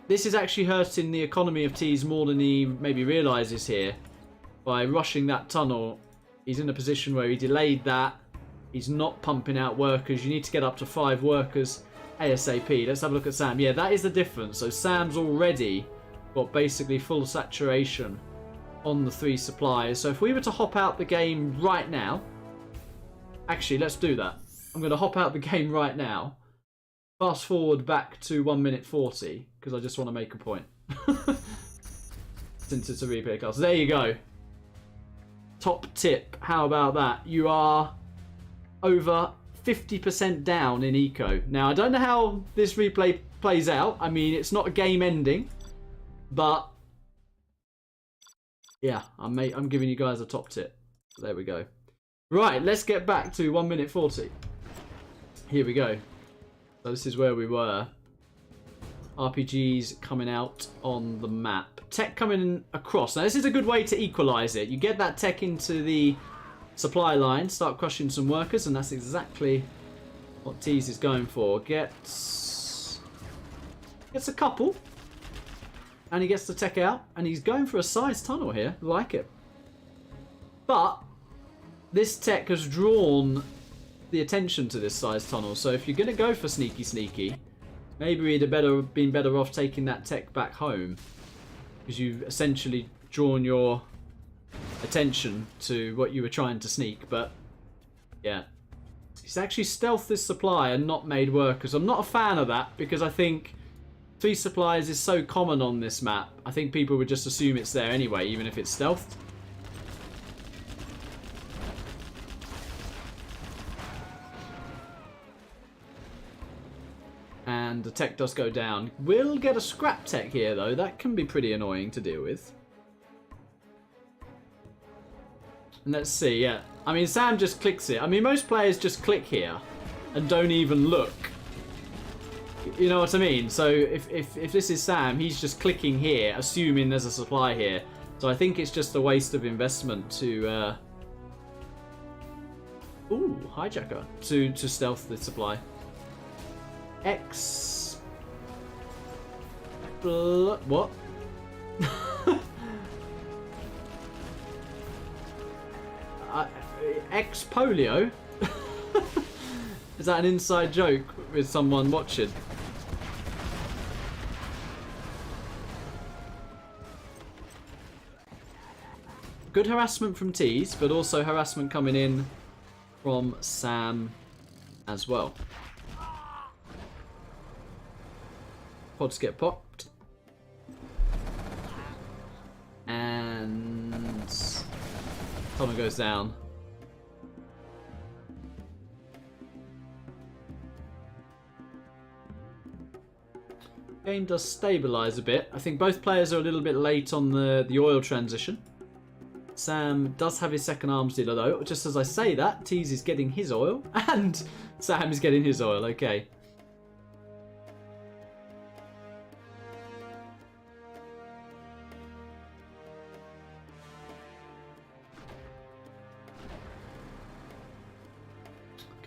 this is actually hurting the economy of TeeeZ more than he maybe realises here. By rushing that tunnel, he's in a position where he delayed that. He's not pumping out workers. You need to get up to 5 workers ASAP. Let's have a look at Sam. Yeah, that is the difference. So Sam's already got basically full saturation on the 3 supplies. So if we were to hop out the game right now... Actually, let's do that. I'm going to hop out the game right now. Fast forward back to 1 minute 40, because I just want to make a point. Since it's a replay cast. There you go. Top tip. How about that? You are over 50% down in eco. Now, I don't know how this replay plays out. I mean, it's not a game ending. But, yeah, I'm giving you guys a top tip. There we go. Right, let's get back to 1 minute 40. Here we go. So this is where we were. RPGs coming out on the map. Tech coming across. Now, this is a good way to equalise it. You get that tech into the supply line, start crushing some workers, and that's exactly what TeeeZ is going for. Gets a couple, and he gets the tech out, and he's going for a size tunnel here. Like it. But this tech has drawn the attention to this size tunnel, so if you're going to go for sneaky, maybe you'd have been better off taking that tech back home, because you've essentially drawn your attention to what you were trying to sneak. But yeah, he's actually stealthed this supply and not made workers. I'm not a fan of that, because I think 3 supplies is so common on this map. I think people would just assume it's there anyway, even if it's stealthed. And the tech does go down. We'll get a scrap tech here, though. That can be pretty annoying to deal with. And let's see, yeah. I mean, Sam just clicks it. I mean, most players just click here and don't even look. You know what I mean? So if this is Sam, he's just clicking here, assuming there's a supply here. So I think it's just a waste of investment to... Ooh, hijacker. To stealth the supply. X... What? X polio? Is that an inside joke with someone watching? Good harassment from TeeeZ, but also harassment coming in from Sam as well. Pods get popped. And tunnel goes down. Game does stabilise a bit. I think both players are a little bit late on the oil transition. Sam does have his second arms dealer though. Just as I say that, TeeeZ is getting his oil and Sam is getting his oil. Okay.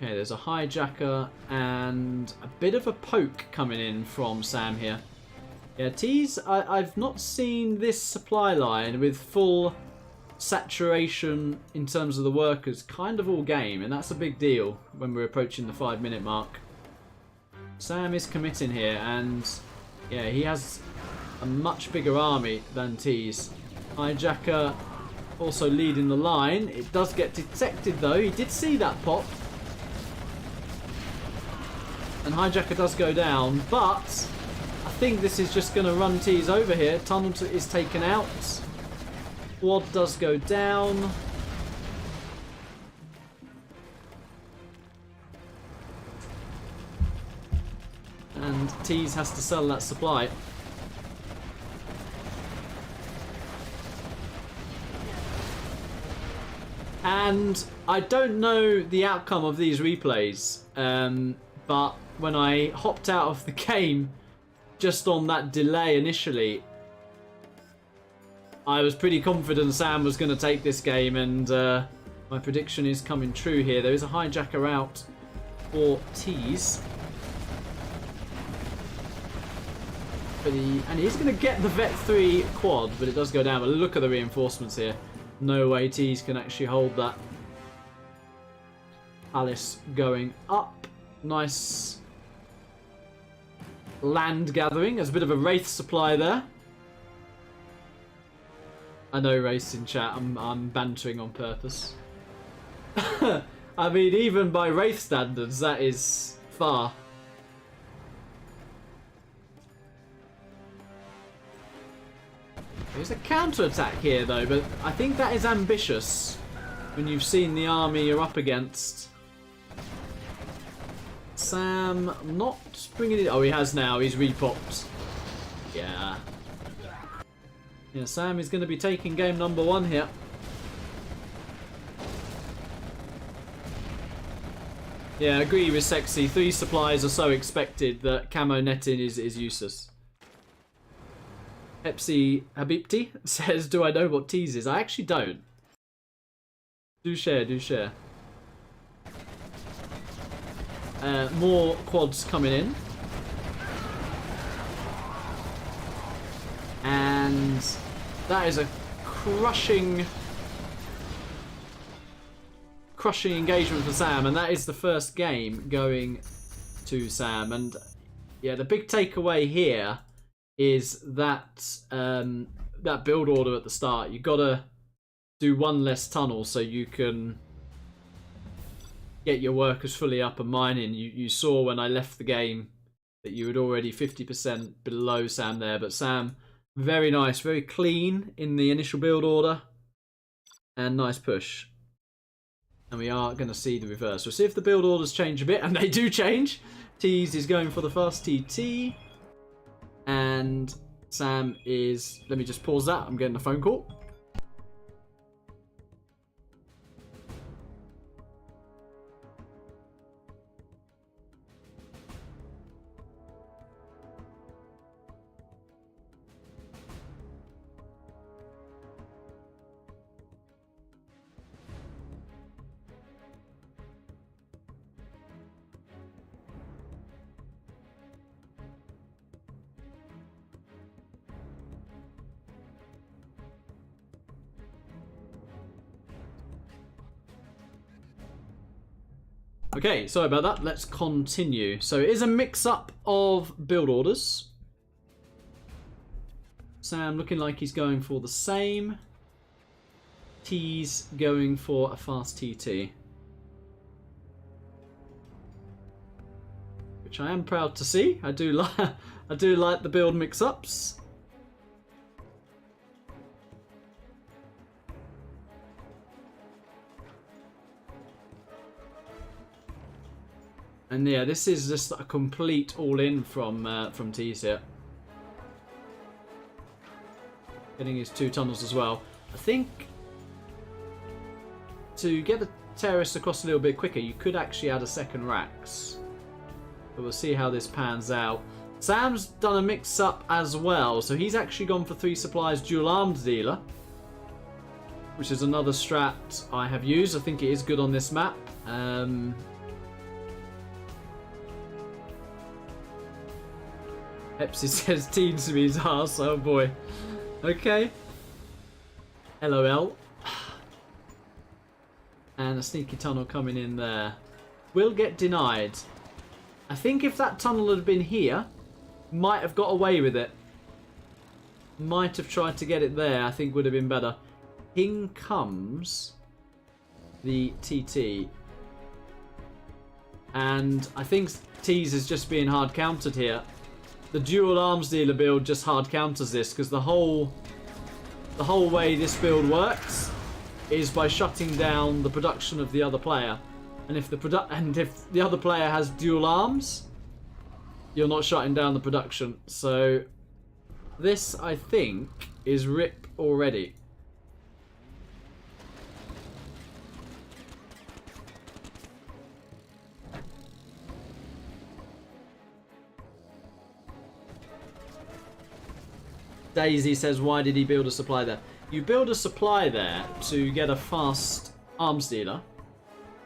Okay, there's a hijacker and a bit of a poke coming in from Sam here. Yeah, TeeeZ, I've not seen this supply line with full saturation in terms of the workers kind of all game, and that's a big deal when we're approaching the 5-minute mark. Sam is committing here, and yeah, he has a much bigger army than TeeeZ. Hijacker also leading the line. It does get detected though. He did see that pop. And hijacker does go down, but I think this is just going to run TeeeZ over here. Tunnel is taken out. Quad does go down. And TeeeZ has to sell that supply. And I don't know the outcome of these replays, but when I hopped out of the game just on that delay initially, I was pretty confident Sam was going to take this game, and my prediction is coming true here. There is a hijacker out for TeeeZ. And he's going to get the Vet 3 quad, but it does go down. But look at the reinforcements here. No way Tease can actually hold that. Alice going up. Nice land gathering. There's a bit of a Wraith supply there. I know Wraith's in chat. I'm bantering on purpose. I mean, even by Wraith standards, that is far. There's a counter-attack here, though, but I think that is ambitious when you've seen the army you're up against. Sam not bringing it... Oh, he has now. He's repopped. Yeah. Yeah, Sam is going to be taking game number 1 here. Yeah, I agree with Sexy. 3 supplies are so expected that camo netting is useless. Pepsi Habibti says, do I know what Tease is? I actually don't. Do share, do share. More quads coming in. And that is a crushing engagement for Sam, and that is the first game going to Sam. And yeah, the big takeaway here is that that build order at the start. You gotta do 1 less tunnel so you can get your workers fully up and mining. You saw when I left the game that you had already 50% below Sam there, but Sam, very nice, very clean in the initial build order, and nice push. And we are going to see the reverse. We'll see if the build orders change a bit, and they do change. Tease is going for the fast TT. And Sam is... Let me just pause that. I'm getting a phone call. Okay, sorry about that. Let's continue. So it is a mix-up of build orders. Sam looking like he's going for the same. Tease going for a fast TT. Which I am proud to see. I do like the build mix-ups. And yeah, this is just a complete all-in from TeeeZ here. Getting his 2 tunnels as well. I think to get the terrorists across a little bit quicker, you could actually add a second Rax. But we'll see how this pans out. Sam's done a mix-up as well, so he's actually gone for 3 supplies dual arms dealer, which is another strat I have used. I think it is good on this map. Pepsi says teens means arse. Oh boy. Okay. LOL. And a sneaky tunnel coming in there. Will get denied. I think if that tunnel had been here, might have got away with it. Might have tried to get it there. I think would have been better. In comes the TT. And I think Tease is just being hard countered here. The dual arms dealer build just hard counters this, because the whole way this build works is by shutting down the production of the other player. And if the other player has dual arms, you're not shutting down the production. So this, I think, is RIP already. Daisy says, why did he build a supply there? You build a supply there to get a fast arms dealer,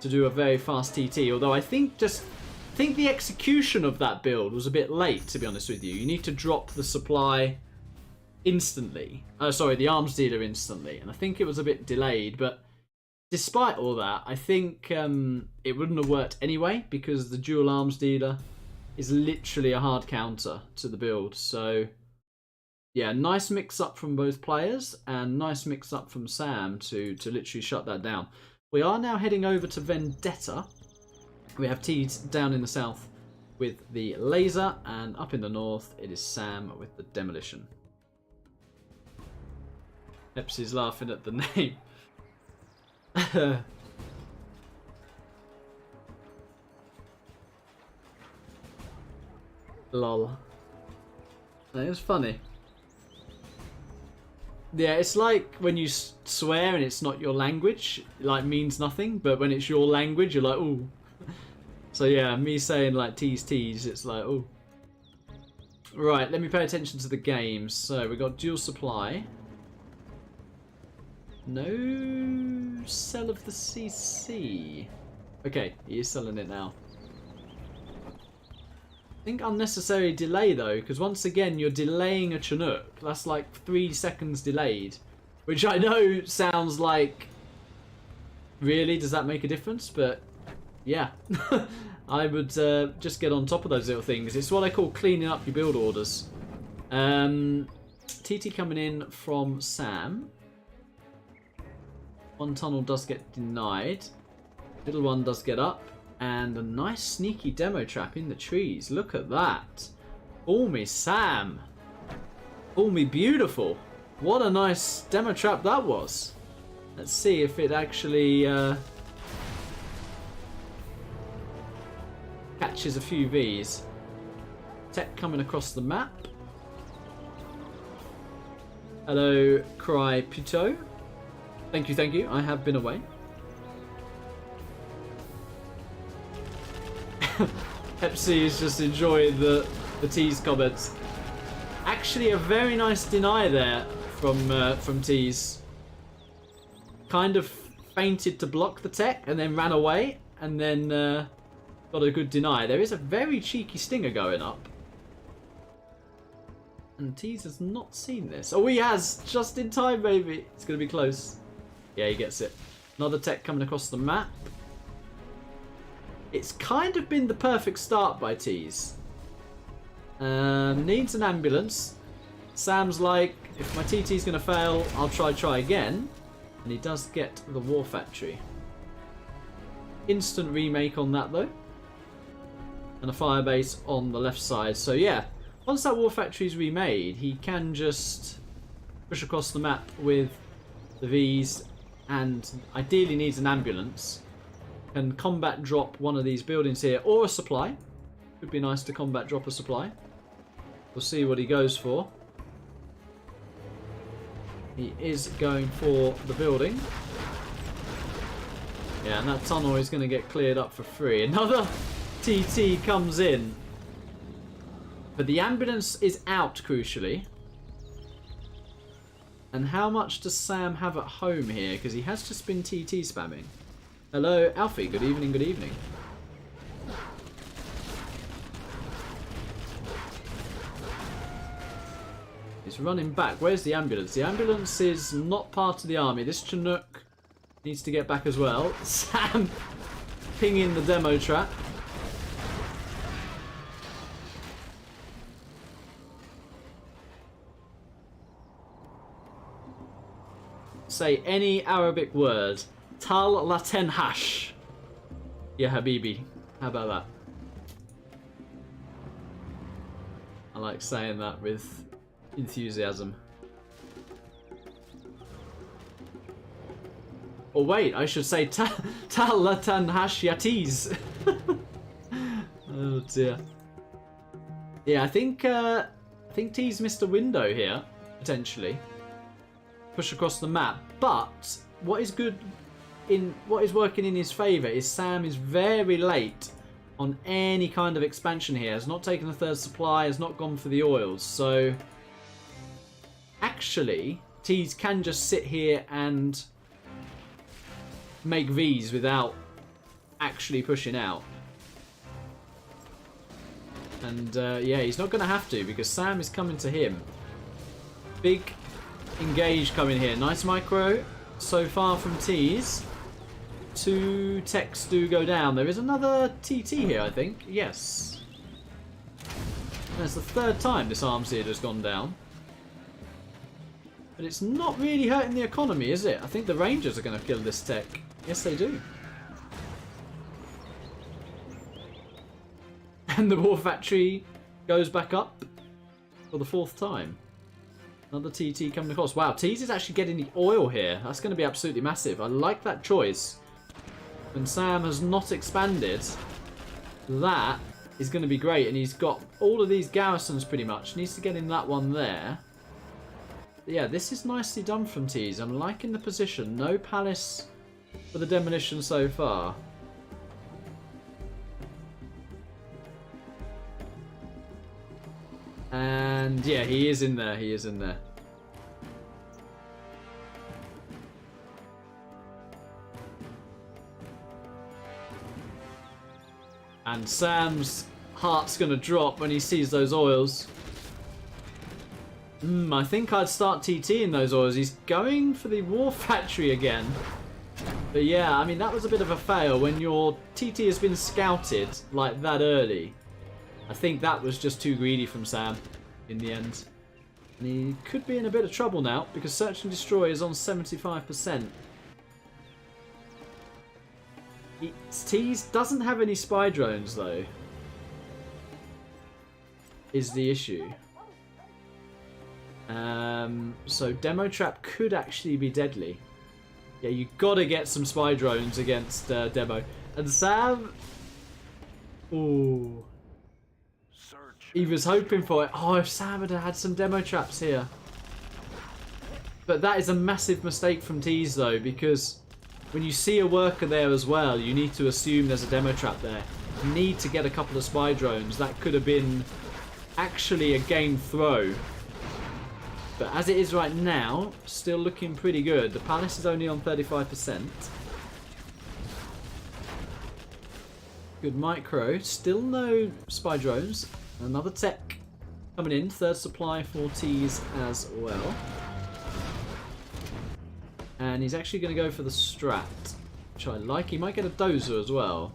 to do a very fast TT. Although I think just I think the execution of that build was a bit late, to be honest with you. You need to drop the supply instantly. Sorry, the arms dealer instantly. And I think it was a bit delayed, but despite all that, I think it wouldn't have worked anyway, because the dual arms dealer is literally a hard counter to the build. So yeah, nice mix up from both players and nice mix up from Sam to literally shut that down. We are now heading over to Vendetta. We have TeeeZ down in the south with the laser, and up in the north it is Sam with the demolition. Epsy's laughing at the name. Lol. It was funny. Yeah, it's like when you swear and it's not your language, it like means nothing, but when it's your language, you're like, ooh. So yeah, me saying like TeeeZ, it's like, ooh. Right, let me pay attention to the games. So we got dual supply. No sell of the CC. Okay, he is selling it now. I think unnecessary delay though, because once again you're delaying a Chinook. That's like 3 seconds delayed, which I know sounds like, really, does that make a difference? But yeah, I would just get on top of those little things. It's what I call cleaning up your build orders. TT coming in from Sam. One tunnel does get denied. Little one does get up. And a nice sneaky demo trap in the trees. Look at that. Call me Sam. Call me beautiful. What a nice demo trap that was. Let's see if it actually catches a few Vs. Tech coming across the map. Hello, Cry Puto. Thank you, I have been away. Pepsi is just enjoying the TeeeZ comments. Actually, a very nice deny there from TeeeZ. Kind of feinted to block the tech and then ran away and then got a good deny. There is a very cheeky stinger going up. And TeeeZ has not seen this. Oh, he has! Just in time, baby. It's going to be close. Yeah, he gets it. Another tech coming across the map. It's kind of been the perfect start by TeeeZ. Needs an ambulance. Sam's like, if my TT's going to fail, I'll try again. And he does get the War Factory. Instant remake on that though. And a firebase on the left side. So yeah, once that War Factory is remade, he can just push across the map with the Vs, and ideally needs an ambulance. Can combat drop one of these buildings here, or a supply. Would be nice to combat drop a supply. We'll see what he goes for. He is going for the building. Yeah, and that tunnel is going to get cleared up for free. Another TT comes in. But the ambulance is out, crucially. And how much does Sam have at home here? Because he has just been TT spamming. Hello, Alfie. Good evening, good evening. He's running back. Where's the ambulance? The ambulance is not part of the army. This Chinook needs to get back as well. Sam pinging the demo trap. Say any Arabic word. Tal Laten Hash. Yeah, Habibi. How about that? I like saying that with enthusiasm. Oh wait, I should say Tal Laten Hash Yatiz. Oh dear. Yeah, I think TeeeZ missed a window here, potentially. Push across the map, but what is working in his favour is Sam is very late on any kind of expansion here. Has not taken the third supply, has not gone for the oils. So actually, TeeeZ can just sit here and make Vs without actually pushing out. And yeah, he's not going to have to because Sam is coming to him. Big engage coming here. Nice micro so far from TeeeZ. 2 techs do go down. There is another TT here, I think. Yes. That's the 3rd time this arms here has gone down. But it's not really hurting the economy, is it? I think the Rangers are going to kill this tech. Yes, they do. And the war factory goes back up for the 4th time. Another TT coming across. Wow, TeeeZ is actually getting the oil here. That's going to be absolutely massive. I like that choice. When Sam has not expanded, that is going to be great. And he's got all of these garrisons pretty much. Needs to get in that one there. But yeah, this is nicely done from TeeeZ. I'm liking the position. No palace for the demolition so far. And yeah, he is in there. He is in there. And Sam's heart's going to drop when he sees those oils. I think I'd start TTing those oils. He's going for the war factory again. But yeah, I mean, that was a bit of a fail when your TT has been scouted like that early. I think that was just too greedy from Sam in the end. And he could be in a bit of trouble now because Search and Destroy is on 75%. TeeeZ doesn't have any spy drones though, is the issue. So Demo Trap could actually be deadly. Yeah, you gotta get some spy drones against Demo. And Sam... Ooh. He was hoping for it. Oh, if Sam had had some Demo Traps here. But that is a massive mistake from TeeeZ though, because when you see a worker there as well, you need to assume there's a Demo Trap there. You need to get a couple of spy drones. That could have been actually a game throw. But as it is right now, still looking pretty good. The Palace is only on 35%. Good micro. Still no spy drones. Another tech coming in. 3rd supply for TeeeZ as well. And he's actually going to go for the Strat, which I like. He might get a Dozer as well.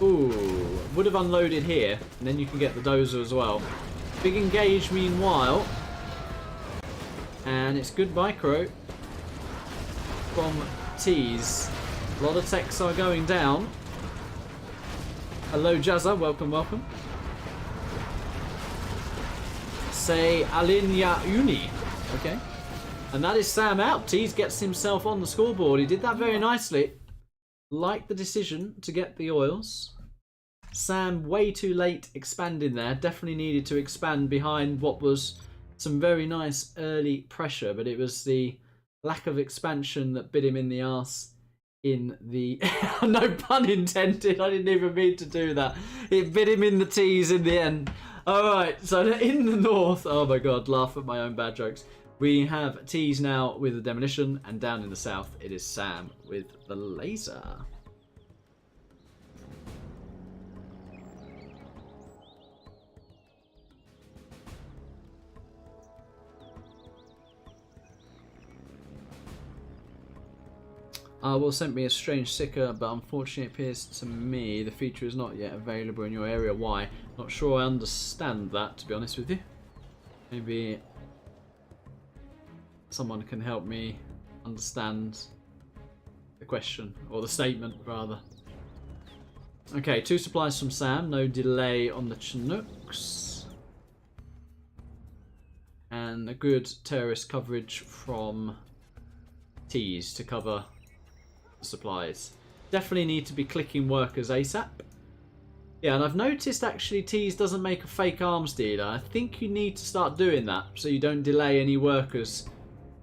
Ooh, would have unloaded here, and then you can get the Dozer as well. Big engage meanwhile. And it's good micro from TeeeZ. A lot of techs are going down. Hello Jazza, welcome, welcome. Say Alinya Uni. Okay. And that is Sam out. TeeeZ gets himself on the scoreboard. He did that very nicely. Like the decision to get the oils. Sam way too late expanding there. Definitely needed to expand behind what was some very nice early pressure, but it was the lack of expansion that bit him in the arse in the... No pun intended. I didn't even mean to do that. It bit him in the tees in the end. Alright, so in the north... Oh my god, laugh at my own bad jokes. We have TeeeZ now with the demolition, and down in the south it is Sam with the laser. Will sent me a strange sticker, but unfortunately it appears to me the feature is not yet available in your area. Why? Not sure I understand that, to be honest with you. Maybe someone can help me understand the question, or the statement rather. Okay, 2 supplies from Sam, no delay on the Chinooks. And a good terrorist coverage from TeeeZ to cover the supplies. Definitely need to be clicking workers ASAP. Yeah, and I've noticed actually TeeeZ doesn't make a fake arms dealer. I think you need to start doing that so you don't delay any workers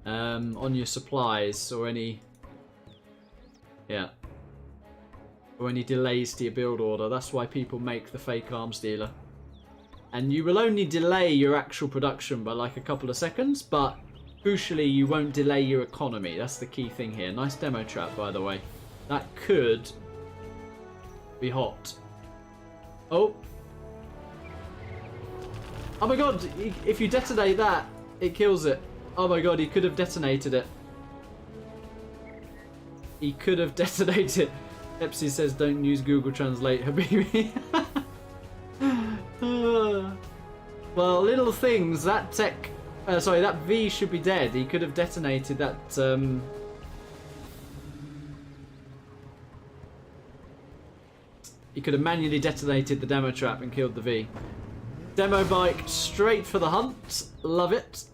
on your supplies or any... Yeah. Or any delays to your build order. That's why people make the fake arms dealer. And you will only delay your actual production by like a couple of seconds, but crucially you won't delay your economy. That's the key thing here. Nice demo trap, by the way. That could be hot. Oh, Oh my god, if you detonate that, it kills it. Oh my god, he could have detonated it. He could have detonated it. Epsi says don't use Google Translate, Habibi. Well, little things, that tech... sorry, that V should be dead. He could have detonated that... He could have manually detonated the demo trap and killed the V. Demo bike straight for the hunt. Love it.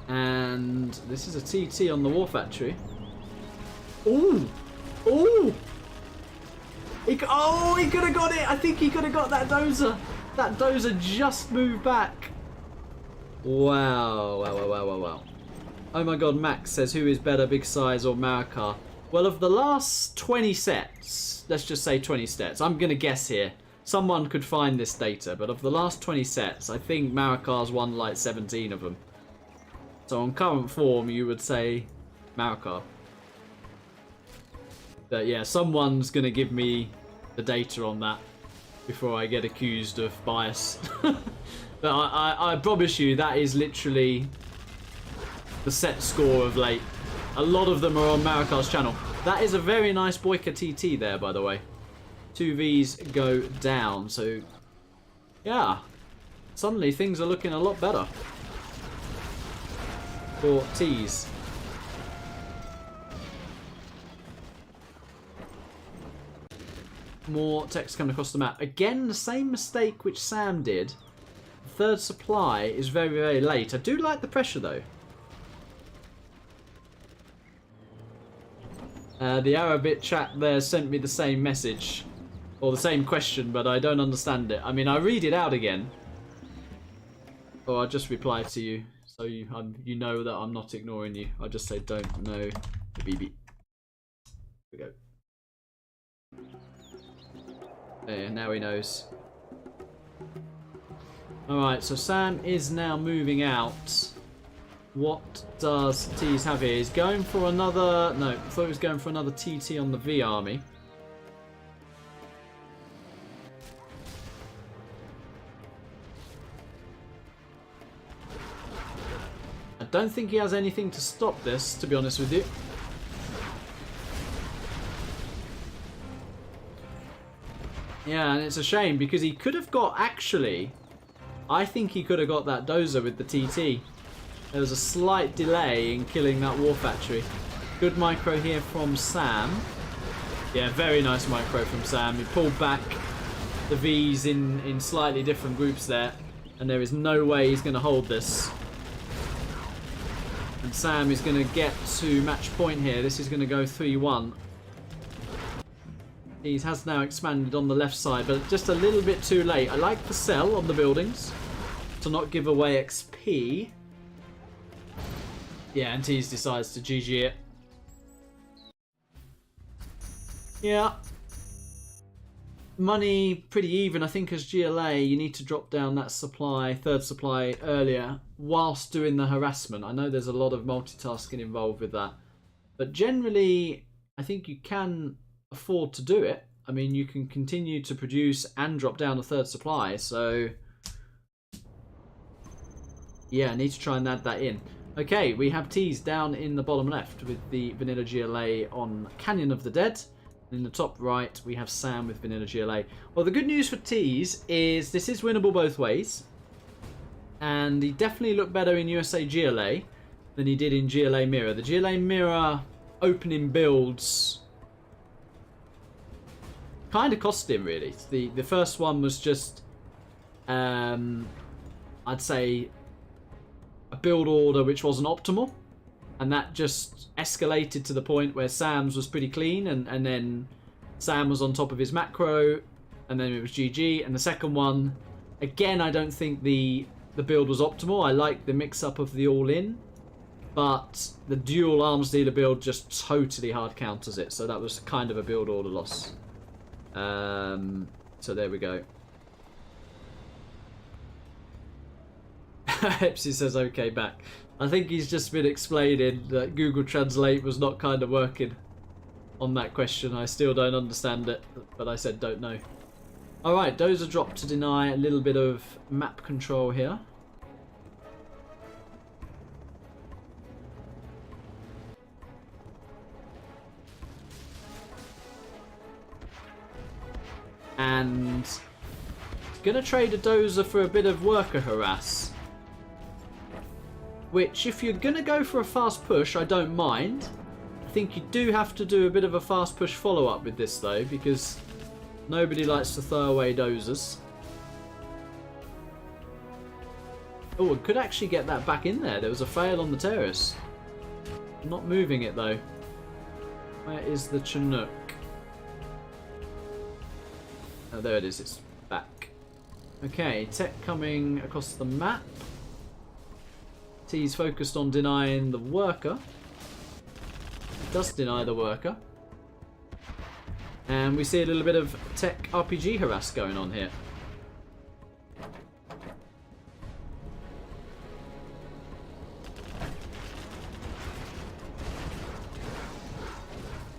And this is a TT on the War Factory. Ooh! Ooh! He could have got it! I think he could have got that dozer. That dozer just moved back. Wow. Wow, wow, wow, wow, wow. Oh my god, Max says, who is better, Big Size or Marika? Well, of the last 20 sets, let's just say 20 sets, I'm going to guess here. Someone could find this data, but of the last 20 sets, I think Marika's won like 17 of them. So on current form, you would say Marika. But yeah, someone's going to give me the data on that before I get accused of bias. But I promise you, that is literally the set score of late. A lot of them are on Marika's channel. That is a very nice Boyka TT there, by the way. 2 Vs go down, so yeah. Suddenly things are looking a lot better for Tease. More text coming across the map. Again, the same mistake which Sam did. Third supply is very, very late. I do like the pressure, though. The Arabit chat there sent me the same message. Or the same question, but I don't understand it. I mean, I read it out again. Or I'll just reply to you. So you know that I'm not ignoring you. I'll just say, don't know the BB. Here we go. There, now he knows. Alright, so Sam is now moving out. What does Tease have here? He's going for another... No, I thought he was going for another TT on the V army. I don't think he has anything to stop this, to be honest with you. Yeah, and it's a shame because he could have got, actually, I think he could have got that dozer with the TT. There was a slight delay in killing that War Factory. Good micro here from Sam. Yeah, very nice micro from Sam. He pulled back the Vs in slightly different groups there, and there is no way he's going to hold this. And Sam is going to get to match point here. This is going to go 3-1. He has now expanded on the left side, but just a little bit too late. I like the sell on the buildings to not give away XP. Yeah, and Tease decides to GG it. Yeah. Money pretty even, I think, as GLA. You need to drop down that supply, third supply earlier, whilst doing the harassment. I know there's a lot of multitasking involved with that. But generally, I think you can afford to do it. I mean, you can continue to produce and drop down a third supply, so yeah, I need to try and add that in. Okay, we have Tease down in the bottom left with the Vanilla GLA on Canyon of the Dead. In the top right, we have Sam with Vanilla GLA. Well, the good news for Tease is this is winnable both ways, and he definitely looked better in USA GLA than he did in GLA Mirror. The GLA Mirror opening builds kind of cost him, really. The first one was just, I'd say, a build order which wasn't optimal, and that just escalated to the point where Sam's was pretty clean, and then Sam was on top of his macro, and then it was GG. And the second one, again, I don't think the build was optimal. I like the mix-up of the all-in, but the dual arms dealer build just totally hard counters it, so that was kind of a build order loss. So there we go. Pepsi says okay back. I think he's just been explaining that Google Translate was not kind of working on that question. I still don't understand it, but I said don't know. Alright, Dozer dropped to deny a little bit of map control here. And gonna trade a Dozer for a bit of worker harass. Which, if you're gonna go for a fast push, I don't mind. I think you do have to do a bit of a fast push follow-up with this though, because nobody likes to throw away Dozers. Oh, I could actually get that back in there. There was a fail on the terrace. I'm not moving it though. Where is the Chinook? Oh, there it is. It's back. Okay, tech coming across the map. TeeeZ focused on denying the worker. It does deny the worker. And we see a little bit of tech RPG harass going on here.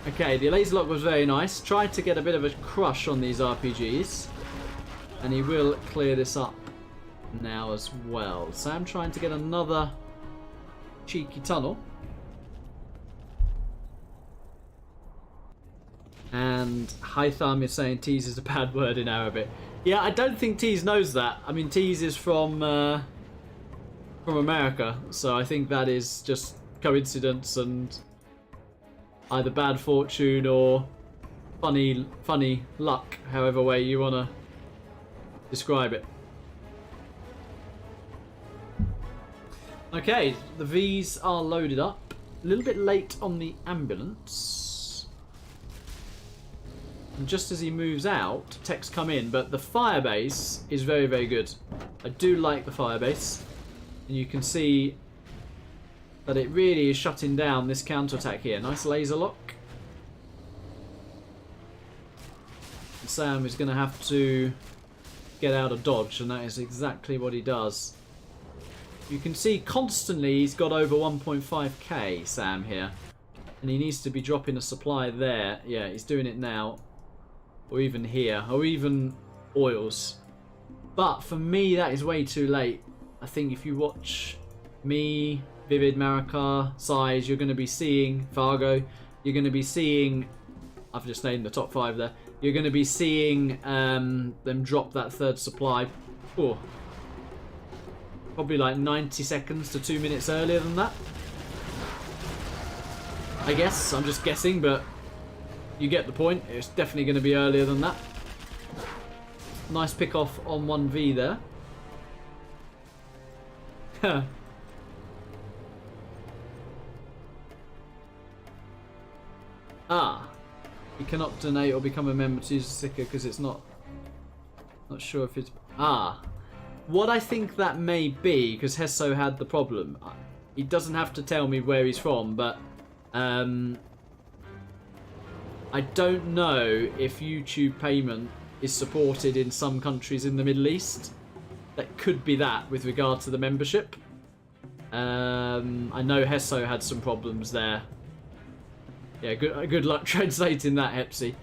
Okay, the laser lock was very nice. Tried to get a bit of a crush on these RPGs. And he will clear this up now as well. Sam trying to get another cheeky tunnel. And Haitham is saying TeeeZ is a bad word in Arabic. Yeah, I don't think TeeeZ knows that. I mean, TeeeZ is from America, so I think that is just coincidence and either bad fortune or funny luck, however way you want to describe it. Okay, the Vs are loaded up. A little bit late on the ambulance. And just as he moves out, techs come in, but the firebase is very, very good. I do like the firebase. And you can see that it really is shutting down this counterattack here. Nice laser lock. And Sam is going to have to get out of dodge, and that is exactly what he does. You can see constantly he's got over 1.5k, Sam, here. And he needs to be dropping a supply there. Yeah, he's doing it now. Or even here. Or even oils. But for me, that is way too late. I think if you watch me, Vivid, Marika, Size, you're going to be seeing Fargo. You're going to be seeing... I've just named the top 5 there. You're going to be seeing them drop that third supply. Oh. Probably like 90 seconds to 2 minutes earlier than that. I guess. I'm just guessing, but you get the point. It's definitely going to be earlier than that. Nice pick off on 1v there. Ah. You cannot donate or become a member to use the sticker because it's not sure if it's... Ah. What I think that may be, because Heso had the problem, he doesn't have to tell me where he's from, but I don't know if YouTube payment is supported in some countries in the Middle East. That could be that with regard to the membership. I know Heso had some problems there. Yeah, good luck translating that, Hepsi.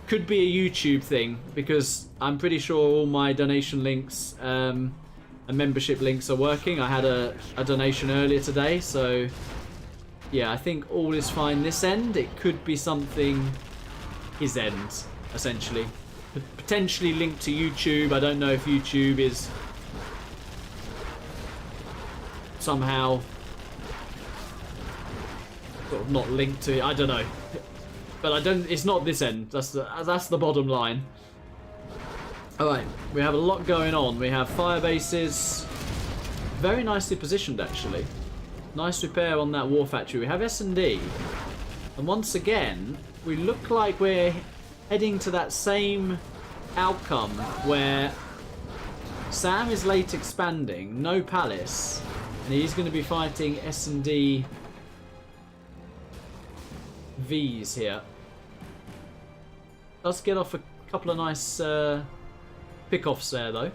Could be a YouTube thing, because I'm pretty sure all my donation links and membership links are working. I had a donation earlier today, so yeah, I think all is fine this end. It could be something his end, essentially. Potentially linked to YouTube. I don't know if YouTube is somehow sort of not linked to it. I don't know. But I don't. It's not this end. That's the bottom line. All right, we have a lot going on. We have fire bases, very nicely positioned actually. Nice repair on that war factory. We have S&D, and once again, we look like we're heading to that same outcome where Sam is late expanding, no palace, and he's going to be fighting S&D Vs here. Let's get off a couple of nice pick-offs there, though.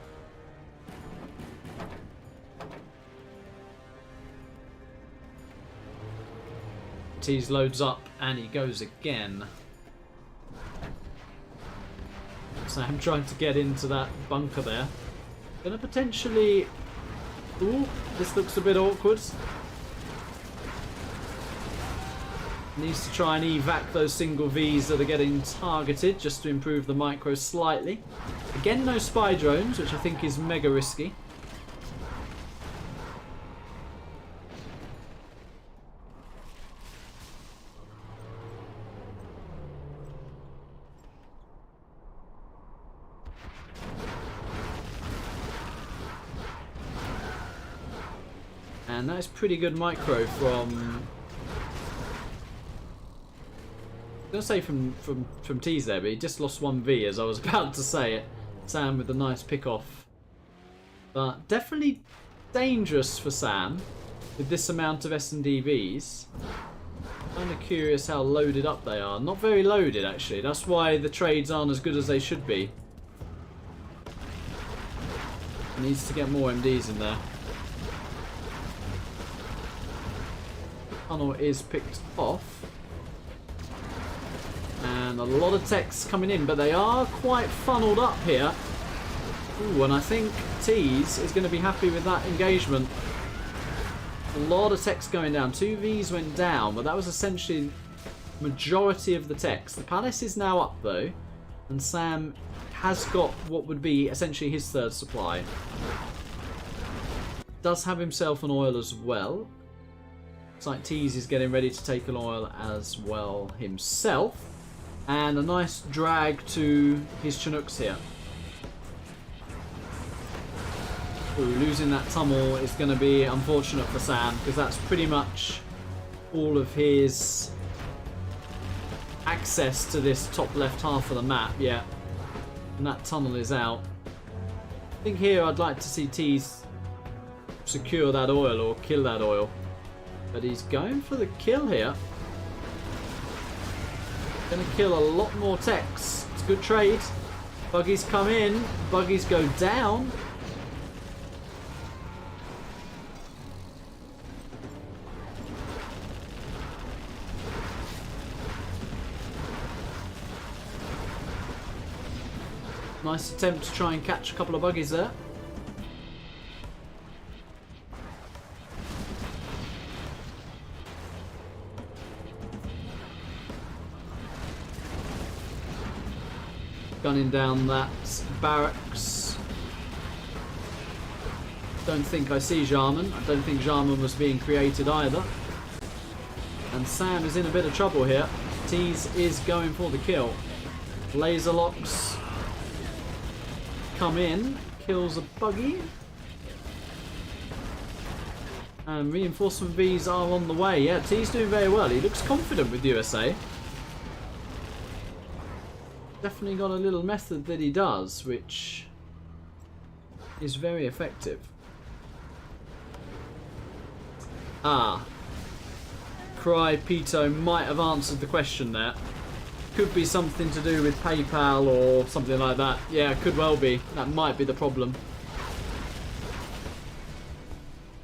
Tease loads up and he goes again. So I'm trying to get into that bunker there. Gonna potentially... Ooh, this looks a bit awkward. Needs to try and evac those single Vs that are getting targeted just to improve the micro slightly. Again, no spy drones, which I think is mega risky. And that is pretty good micro from... I'm going to say from TeeeZ there, but he just lost 1V as I was about to say it. Sam with a nice pick-off. But definitely dangerous for Sam with this amount of S&DVs. Kind of curious how loaded up they are. Not very loaded, actually. That's why the trades aren't as good as they should be. Needs to get more MDs in there. Tunnel is picked off. And a lot of techs coming in, but they are quite funneled up here. Ooh, and I think TeeeZ is going to be happy with that engagement. A lot of techs going down. 2 Vs went down, but that was essentially majority of the techs. The Palace is now up though, and Sam has got what would be essentially his third supply. Does have himself an oil as well. Looks like TeeeZ is getting ready to take an oil as well himself. And a nice drag to his Chinooks here. Ooh, losing that tunnel is going to be unfortunate for Sam, because that's pretty much all of his access to this top left half of the map. Yeah, and that tunnel is out. I think here I'd like to see TeeeZ secure that oil or kill that oil, but he's going for the kill here. Going to kill a lot more techs. It's a good trade. Buggies come in. Buggies go down. Nice attempt to try and catch a couple of buggies there. Gunning down that barracks. Don't think I see Jarman. I don't think Jarman was being created either. And Sam is in a bit of trouble here. TeeeZ is going for the kill. Laser locks come in, kills a buggy. And reinforcement Vs are on the way. Yeah, TeeeZ doing very well. He looks confident with USA. Definitely got a little method that he does, which is very effective. Ah. Cry Pito might have answered the question there. Could be something to do with PayPal or something like that. Yeah, could well be. That might be the problem.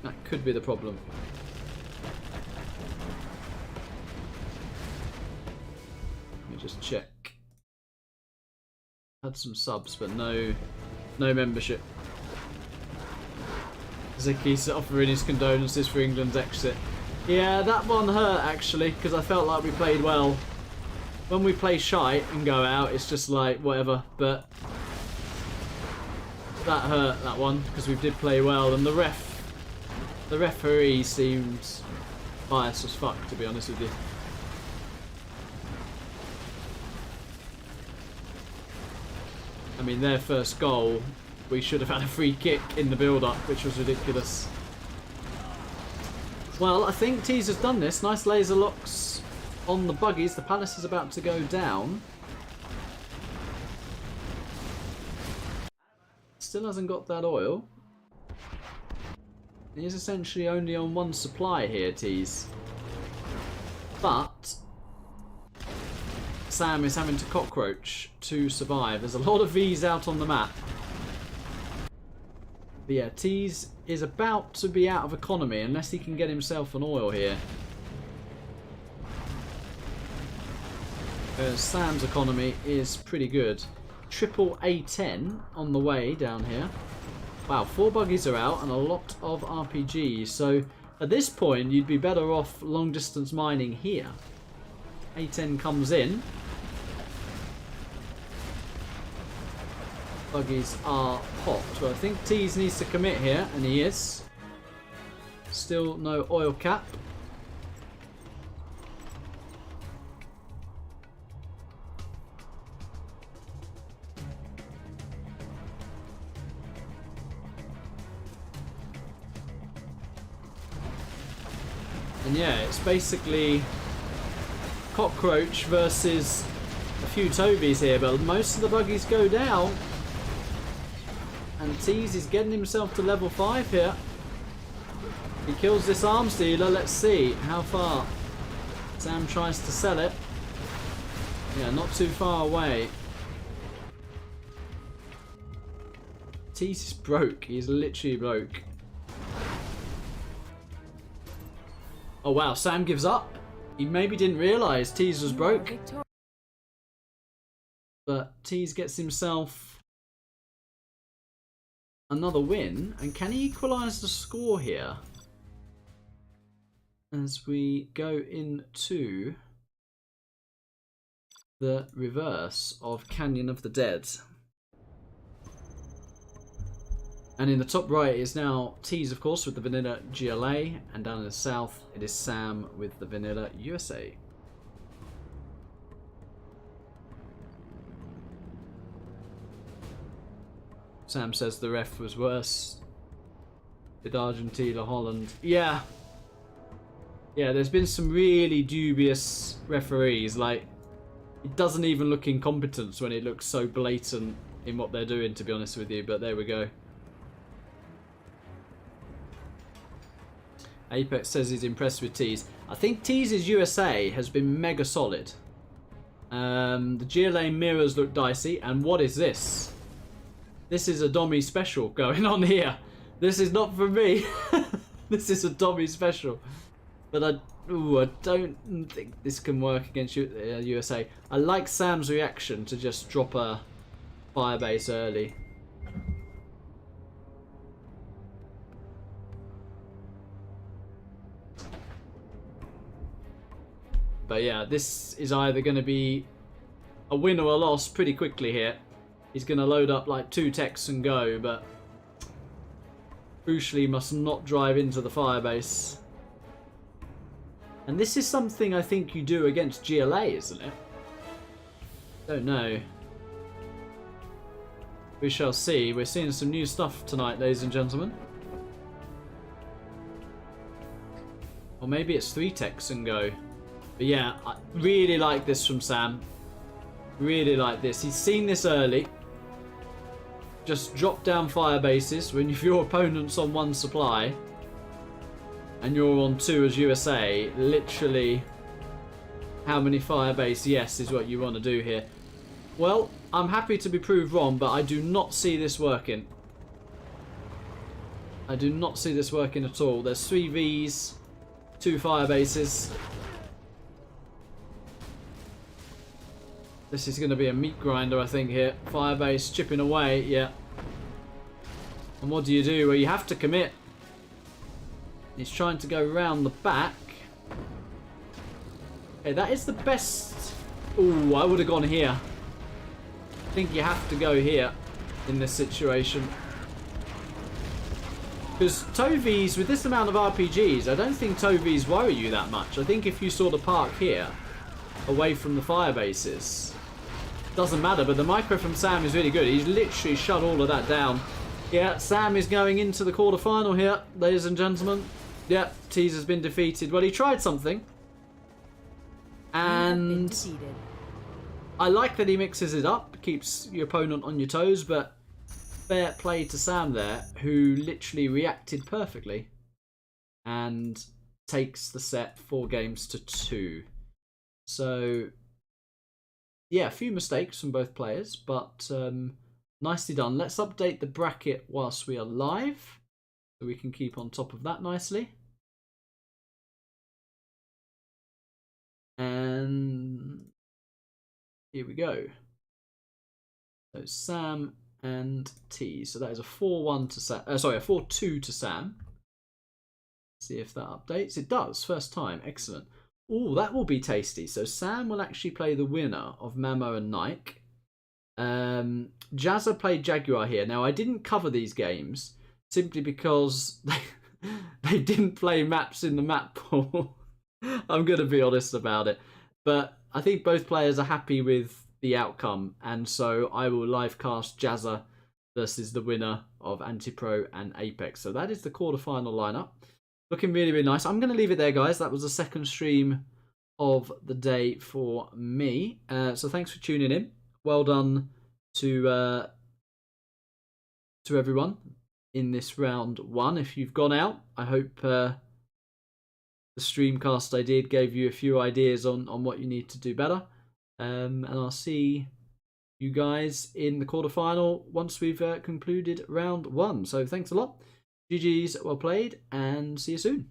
That could be the problem. Let me just check. Had some subs, but no membership. Ziki's offering his condolences for England's exit. Yeah, that one hurt actually, because I felt like we played well. When we play shite and go out, it's just like whatever. But that hurt, that one, because we did play well, and the referee seemed biased as fuck, to be honest with you. I mean, their first goal, we should have had a free kick in the build-up, which was ridiculous. Well, I think TeeeZ has done this. Nice laser locks on the buggies. The Palace is about to go down. Still hasn't got that oil. He's essentially only on one supply here, TeeeZ. But Sam is having to cockroach to survive. There's a lot of Vs out on the map. But yeah, TeeeZ is about to be out of economy unless he can get himself an oil here. Sam's economy is pretty good. Triple A10 on the way down here. Wow, 4 buggies are out and a lot of RPGs. So at this point, you'd be better off long distance mining here. A10 comes in. Buggies are popped. Well, I think TeeeZ needs to commit here, and he is. Still no oil cap. And yeah, it's basically Cockroach versus a few Tobies here, but most of the buggies go down. And TeeeZ is getting himself to level 5 here. He kills this arms dealer. Let's see how far Sam tries to sell it. Yeah, not too far away. TeeeZ is broke. He's literally broke. Oh wow, Sam gives up. He maybe didn't realise TeeeZ was broke. But TeeeZ gets himself another win. And can he equalise the score here? As we go into the reverse of Canyon of the Dead. And in the top right is now TeeeZ, of course, with the Vanilla GLA. And down in the south, it is Sam with the Vanilla USA. Sam says the ref was worse with Argentina, Holland. Yeah. Yeah, there's been some really dubious referees. Like, it doesn't even look incompetence when it looks so blatant in what they're doing, to be honest with you. But there we go. Apex says he's impressed with TeeeZ. I think TeeeZ's USA has been mega solid. The GLA mirrors look dicey. And what is this? This is a Dommy special going on here. This is not for me. This is a Dommy special. But I don't think this can work against USA. I like Sam's reaction to just drop a firebase early. But yeah, this is either going to be a win or a loss pretty quickly here. He's going to load up like 2 techs and go, but crucially must not drive into the firebase. And this is something I think you do against GLA, isn't it? Don't know. We shall see. We're seeing some new stuff tonight, ladies and gentlemen. Or maybe it's 3 techs and go. But yeah, I really like this from Sam. Really like this. He's seen this early. Just drop down fire bases when your opponent's on 1 supply and you're on 2 as USA. Literally, how many firebase yes is what you want to do here. Well, I'm happy to be proved wrong, but I do not see this working. I do not see this working at all. There's 3 Vs, 2 firebases. This is going to be a meat grinder, I think, here. Firebase chipping away, yeah. And what do you do? Well, you have to commit. He's trying to go round the back. Okay, that is the best. Ooh, I would have gone here. I think you have to go here in this situation. Because Tovies, with this amount of RPGs, I don't think Tovies worry you that much. I think if you sort of park here, away from the fire bases, doesn't matter. But the micro from Sam is really good. He's literally shut all of that down. Yeah, Sam is going into the quarterfinal here, ladies and gentlemen. Yeah, TeeeZ has been defeated. Well, he tried something. And I like that he mixes it up, keeps your opponent on your toes, but fair play to Sam there, who literally reacted perfectly and takes the set 4 games to 2. So yeah, a few mistakes from both players, but nicely done. Let's update the bracket whilst we are live, so we can keep on top of that nicely. And here we go. So Sam and TeeeZ. So that is a 4-1 to Sam. Sorry, a 4-2 to Sam. See if that updates. It does. First time. Excellent. Oh, that will be tasty. So Sam will actually play the winner of Mamo and Nike. Jazza played Jaguar here. Now, I didn't cover these games simply because they didn't play maps in the map pool. I'm going to be honest about it. But I think both players are happy with the outcome, and so I will live cast Jazza versus the winner of AntiPro and Apex. So that is the quarterfinal lineup. Looking really, really nice. I'm going to leave it there, guys. That was the second stream of the day for me. So thanks for tuning in. Well done to everyone in this round one. If you've gone out, I hope the streamcast I did gave you a few ideas on what you need to do better. And I'll see you guys in the quarterfinal once we've concluded round one. So thanks a lot. GG's, well played, and see you soon.